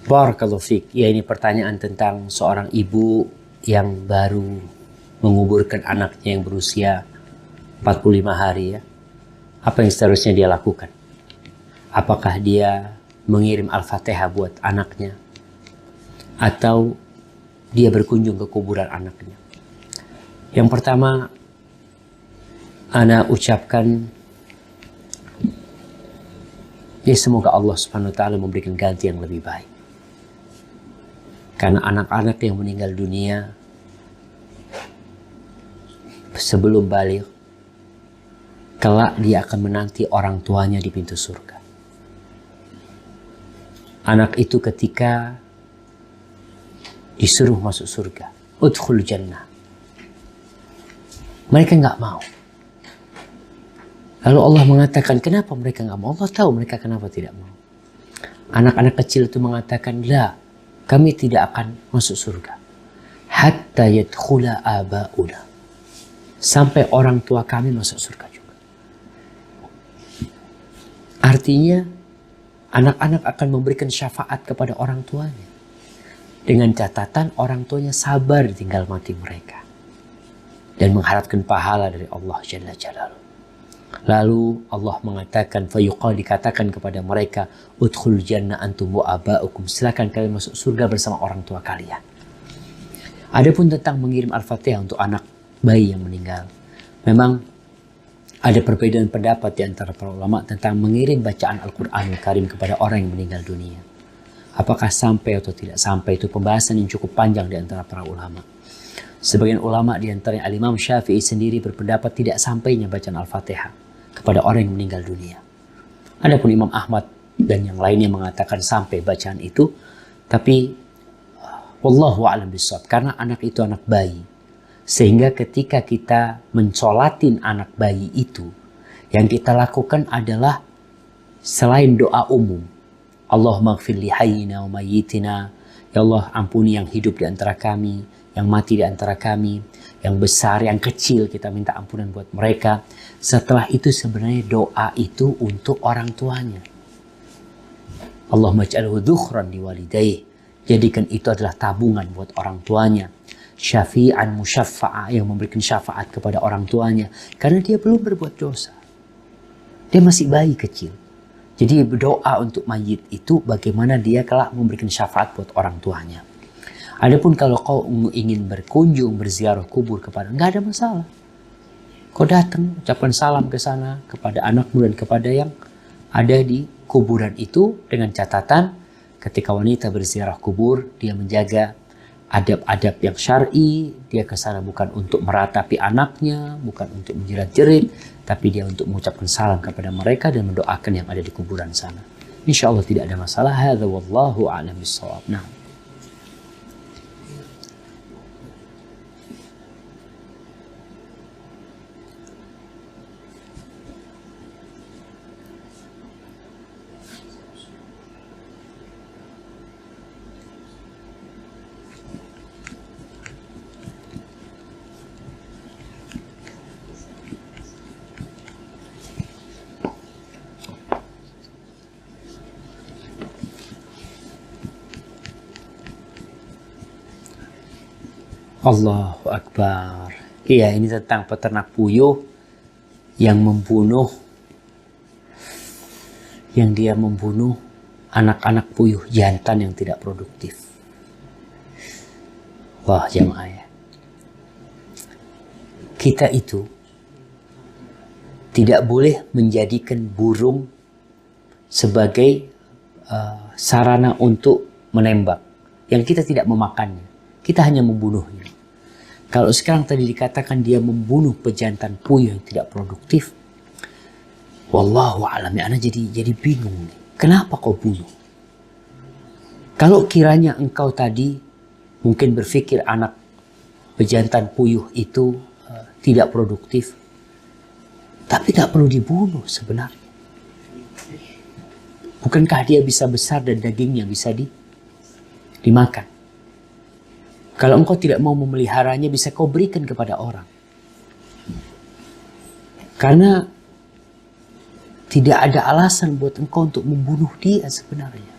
Barakallahu fiik. Ya, ini pertanyaan tentang seorang ibu yang baru menguburkan anaknya yang berusia 45 hari ya. Apa yang seharusnya dia lakukan? Apakah dia mengirim Al-Fatihah buat anaknya? Atau dia berkunjung ke kuburan anaknya? Yang pertama, ana ucapkan ya semoga Allah Subhanahu wa taala memberikan ganti yang lebih baik. Karena anak-anak yang meninggal dunia sebelum balik, kelak dia akan menanti orang tuanya di pintu surga. Anak itu ketika disuruh masuk surga, udkhul jannah, mereka nggak mau. Lalu Allah mengatakan, kenapa mereka nggak mau? Allah tahu mereka kenapa tidak mau. Anak-anak kecil itu mengatakan, la, kami tidak akan masuk surga hatta yadkhula aba'una, sampai orang tua kami masuk surga juga. Artinya anak-anak akan memberikan syafaat kepada orang tuanya dengan catatan orang tuanya sabar tinggal mati mereka dan mengharapkan pahala dari Allah Jalla Jalaluhu. Lalu Allah mengatakan, fayuqal, dikatakan kepada mereka, udkhul jannah antum wa aba'ukum, silakan kalian masuk surga bersama orang tua kalian. Adapun tentang mengirim Al-Fatihah untuk anak bayi yang meninggal, memang ada perbedaan pendapat di antara para ulama tentang mengirim bacaan Al-Quranul Karim kepada orang yang meninggal dunia. Apakah sampai atau tidak sampai, itu pembahasan yang cukup panjang di antara para ulama. Sebagian ulama di antaranya Al-Imam Syafi'i sendiri berpendapat tidak sampainya bacaan Al-Fatihah kepada orang yang meninggal dunia. Adapun Imam Ahmad dan yang lainnya mengatakan sampai bacaan itu, tapi wallahu a'lam bishawab, karena anak itu anak bayi. Sehingga ketika kita mencolatin anak bayi itu, yang kita lakukan adalah selain doa umum, Allahumma ighfir li hayyina wa mayyitina, ya Allah ampuni yang hidup di antara kami, yang mati di antara kami, yang besar, yang kecil, kita minta ampunan buat mereka. Setelah itu sebenarnya doa itu untuk orang tuanya. Allahumma ij'alhu dhukhran liwalidayh, jadikan itu adalah tabungan buat orang tuanya. Syafi'an musyaffa'a, yang memberikan syafaat kepada orang tuanya, karena dia belum berbuat dosa. Dia masih bayi kecil. Jadi berdoa untuk mayit itu bagaimana dia kelak memberikan syafaat buat orang tuanya. Adapun kalau kau ingin berkunjung, berziarah kubur kepada, nggak ada masalah. Kau datang, ucapkan salam ke sana kepada anakmu dan kepada yang ada di kuburan itu, dengan catatan ketika wanita berziarah kubur, dia menjaga adab-adab yang syar'i. Dia ke sana bukan untuk meratapi anaknya, bukan untuk menjerat-jerit, tapi dia untuk mengucapkan salam kepada mereka dan mendoakan yang ada di kuburan sana. Insya Allah tidak ada masalah. Hadza wallahu a'lam bishawab. Nah, Allahu Akbar. Iya, ini tentang peternak puyuh yang membunuh, dia membunuh anak-anak puyuh jantan yang tidak produktif. Wah, jamaah ya. Kita itu tidak boleh menjadikan burung sebagai sarana untuk menembak, yang kita tidak memakannya. Kita hanya membunuhnya. Kalau sekarang tadi dikatakan dia membunuh pejantan puyuh yang tidak produktif, wallahu a'lam, ya, ana jadi bingung nih. Kenapa kau bunuh? Kalau kiranya engkau tadi mungkin berpikir anak pejantan puyuh itu tidak produktif, tapi tak perlu dibunuh sebenarnya. Bukankah dia bisa besar dan dagingnya bisa dimakan? Kalau engkau tidak mau memeliharanya, bisa kau berikan kepada orang. Karena tidak ada alasan buat engkau untuk membunuh dia sebenarnya.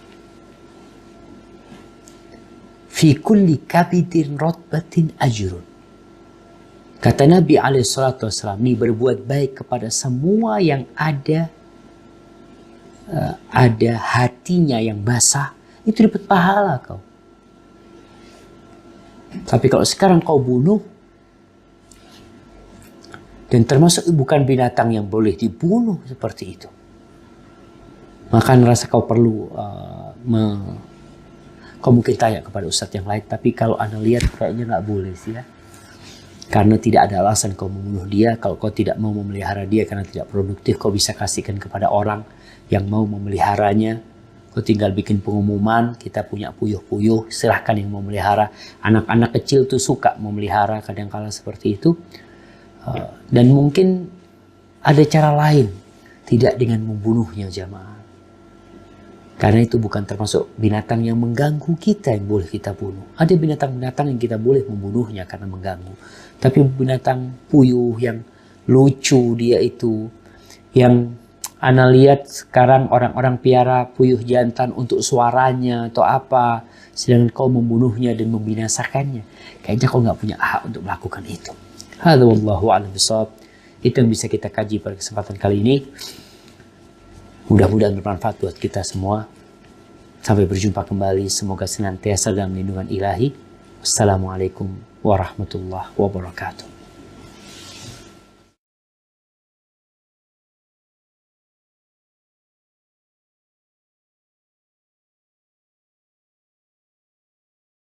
fi kulli kabidin rotbatin ajrun. Kata Nabi SAW, ini berbuat baik kepada semua yang ada hatinya yang basah, itu dapat pahala kau. Tapi kalau sekarang kau bunuh, dan termasuk bukan binatang yang boleh dibunuh seperti itu, maka rasa kau perlu kau mungkin tanya kepada ustadz yang lain, tapi kalau anda lihat kayaknya nggak boleh sih ya. Karena tidak ada alasan kau membunuh dia. Kalau kau tidak mau memelihara dia karena tidak produktif, kau bisa kasihkan kepada orang yang mau memeliharanya. Kau tinggal bikin pengumuman, kita punya puyuh-puyuh, silahkan yang mau memelihara. Anak-anak kecil tuh suka memelihara kadang-kala seperti itu. Dan mungkin ada cara lain, tidak dengan membunuhnya jamaah. Karena itu bukan termasuk binatang yang mengganggu kita yang boleh kita bunuh. Ada binatang-binatang yang kita boleh membunuhnya karena mengganggu. Tapi binatang puyuh yang lucu dia itu, yang ana lihat sekarang orang-orang piara puyuh jantan untuk suaranya atau apa, sedangkan kau membunuhnya dan membinasakannya. Kayaknya kau nggak punya hak untuk melakukan itu. Hadza wallahu a'lam bishawab. Itu yang bisa kita kaji pada kesempatan kali ini. Mudah-mudahan bermanfaat buat kita semua. Sampai berjumpa kembali. Semoga senantiasa dalam lindungan ilahi. Wassalamualaikum warahmatullahi wabarakatuh.